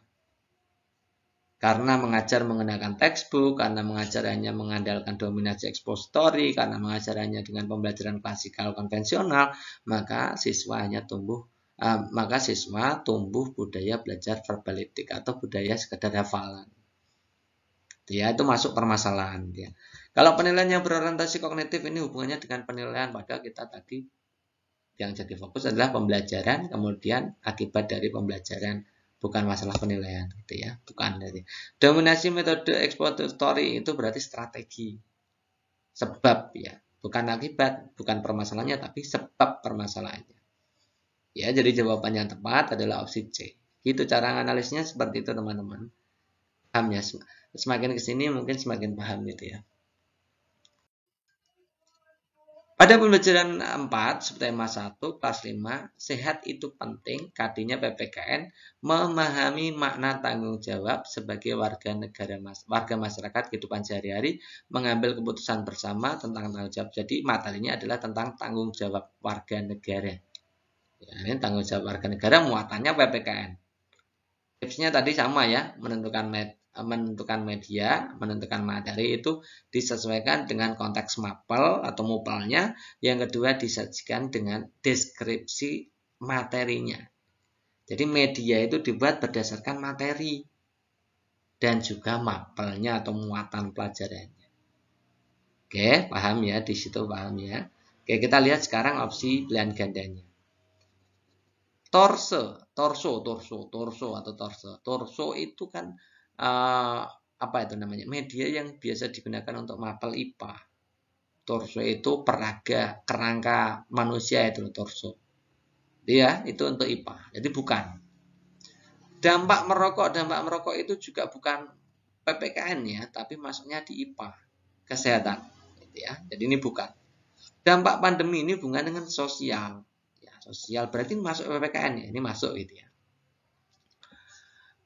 Karena mengajar menggunakan textbook, karena mengajar hanya mengandalkan dominasi expository, karena mengajar hanya dengan pembelajaran klasikal konvensional, maka siswa tumbuh budaya belajar verbalitik atau budaya sekedar hafalan. Ya, itu masuk permasalahan ya. Kalau penilaian yang berorientasi kognitif ini hubungannya dengan penilaian, padahal kita tadi yang jadi fokus adalah pembelajaran, kemudian akibat dari pembelajaran, bukan masalah penilaian gitu ya, bukan dari dominasi metode expository itu berarti strategi, sebab ya, bukan akibat, bukan permasalahannya tapi sebab permasalahannya. Ya, jadi jawaban yang tepat adalah opsi C. Gitu cara analisnya seperti itu teman-teman. Paham ya? Semakin kesini mungkin semakin paham gitu ya. Pada pembelajaran 4, subtema 1, kelas 5, sehat itu penting, KD-nya PPKN, memahami makna tanggung jawab sebagai warga masyarakat kehidupan sehari-hari, mengambil keputusan bersama tentang tanggung jawab. Jadi materinya adalah tentang tanggung jawab warga negara. Ya, ini tanggung jawab warga negara muatannya PPKN. Tipsnya tadi sama ya, menentukan media, menentukan materi itu disesuaikan dengan konteks mapel atau mupelnya. Yang kedua disajikan dengan deskripsi materinya. Jadi media itu dibuat berdasarkan materi dan juga mapelnya atau muatan pelajarannya. Oke, paham ya, di situ paham ya. Oke, kita lihat sekarang opsi pilihan gandanya. Torso itu kan apa itu namanya, media yang biasa digunakan untuk mapel IPA. Torso itu peraga, kerangka manusia itu torso. Ya, itu untuk IPA. Jadi bukan. Dampak merokok itu juga bukan PPKN ya, tapi masuknya di IPA, kesehatan. Gitu ya. Jadi ini bukan. Dampak pandemi ini hubungan dengan sosial. Ya, sosial berarti masuk PPKN ya, ini masuk gitu ya.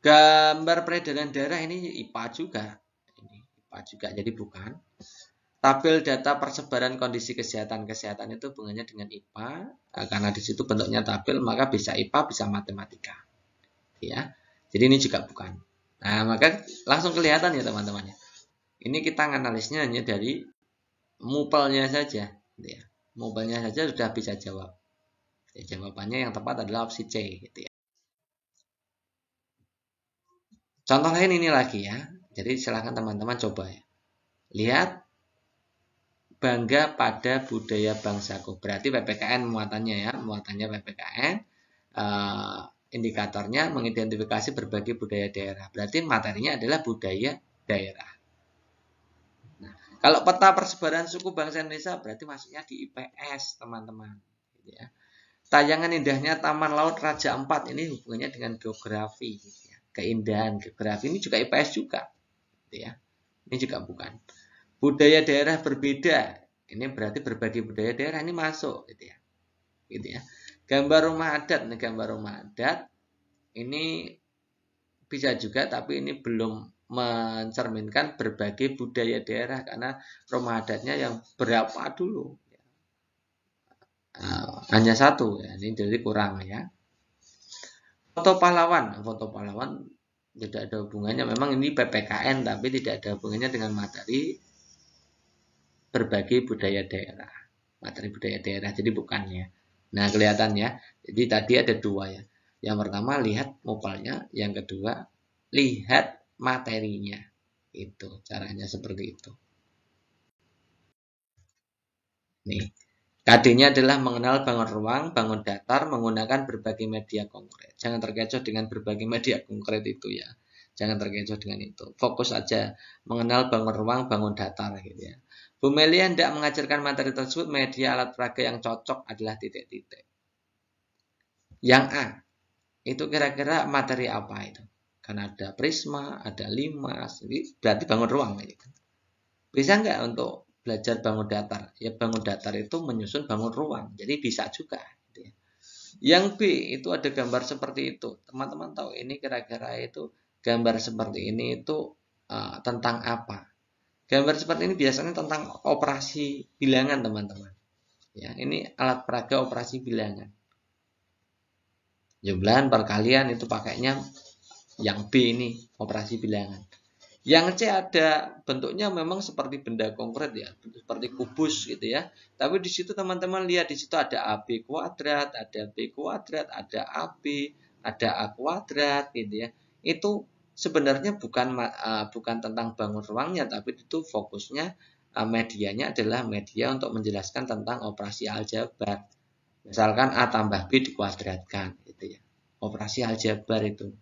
Gambar peredaran darah ini IPA juga. Ini IPA juga, jadi bukan. Tabel data persebaran kondisi kesehatan itu hubungannya dengan IPA. Karena di situ bentuknya tabel, maka bisa IPA, bisa matematika. Ya. Jadi ini juga bukan. Nah, maka langsung kelihatan ya teman-teman. Ini kita analisnya hanya dari mupelnya saja. Ya. Mupelnya saja sudah bisa jawab. Ya, jawabannya yang tepat adalah opsi C. Gitu ya. Contoh lain ini lagi ya. Jadi silahkan teman-teman coba ya. Lihat bangga pada budaya bangsaku. Berarti PPKN muatannya ya, muatannya PPKN. Indikatornya mengidentifikasi berbagai budaya daerah. Berarti materinya adalah budaya daerah. Nah, kalau peta persebaran suku bangsa Indonesia berarti masuknya di IPS, teman-teman. Gitu ya. Tayangan indahnya Taman Laut Raja Ampat ini hubungannya dengan geografi. Gitu ya. Keindahan geografi ini juga IPS juga. Gitu ya. Ini juga bukan. Budaya daerah berbeda. Ini berarti berbagai budaya daerah ini masuk gitu ya. Gitu ya. Gambar rumah adat, nih gambar rumah adat ini bisa juga tapi ini belum mencerminkan berbagai budaya daerah karena rumah adatnya yang berapa dulu. Hanya satu ya. Ini jadi kurang ya. Foto pahlawan tidak ada hubungannya. Memang ini PPKN tapi tidak ada hubungannya dengan materi berbagai budaya daerah. Materi budaya daerah, jadi bukannya. Nah, kelihatan ya. Jadi tadi ada dua ya. Yang pertama, lihat mopalnya. Yang kedua, lihat materinya. Itu, caranya seperti itu. Nih, KD-nya adalah mengenal bangun ruang, bangun datar, menggunakan berbagai media konkret. Jangan terkecoh dengan berbagai media konkret itu ya. Jangan terkecoh dengan itu. Fokus aja mengenal bangun ruang, bangun datar gitu ya. Bu Melia hendak mengajarkan materi tersebut, media alat peraga yang cocok adalah titik-titik. Yang A, itu kira-kira materi apa itu? Kan ada prisma, ada limas, berarti bangun ruang. Gitu. Bisa nggak untuk belajar bangun datar? Ya bangun datar itu menyusun bangun ruang, jadi bisa juga. Gitu ya. Yang B, itu ada gambar seperti itu. Teman-teman tahu ini kira-kira itu gambar seperti ini itu tentang apa? Gambar seperti ini biasanya tentang operasi bilangan, teman-teman. Ya, ini alat peraga operasi bilangan. Jumlahan perkalian itu pakainya yang B ini, operasi bilangan. Yang C ada bentuknya memang seperti benda konkret ya, seperti kubus gitu ya. Tapi di situ teman-teman lihat di situ ada AB kuadrat, ada B kuadrat, ada AB, ada A kuadrat gitu ya. Itu sebenarnya bukan tentang bangun ruangnya, tapi itu fokusnya medianya adalah media untuk menjelaskan tentang operasi aljabar. Misalkan A tambah B dikuadratkan, gitu ya. Operasi aljabar itu.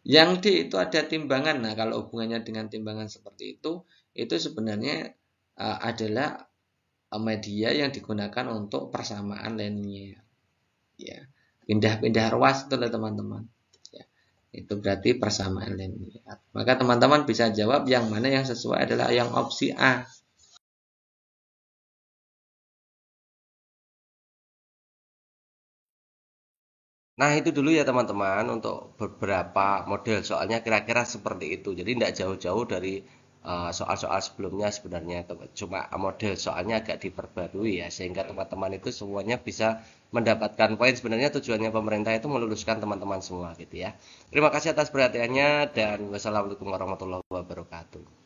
Yang D itu ada timbangan. Nah, kalau hubungannya dengan timbangan seperti itu sebenarnya adalah media yang digunakan untuk persamaan linear. Ya, pindah-pindah ruas itu teman-teman. Itu berarti persamaan linear. Maka teman-teman bisa jawab yang mana yang sesuai adalah yang opsi A. Nah, itu dulu ya teman-teman untuk beberapa model soalnya kira-kira seperti itu. Jadi tidak jauh-jauh dari soal-soal sebelumnya sebenarnya. Cuma model soalnya agak diperbarui ya. Sehingga teman-teman itu semuanya bisa mendapatkan poin. Sebenarnya tujuannya pemerintah itu meluluskan teman-teman semua gitu ya. Terima kasih atas perhatiannya dan wassalamualaikum warahmatullahi wabarakatuh.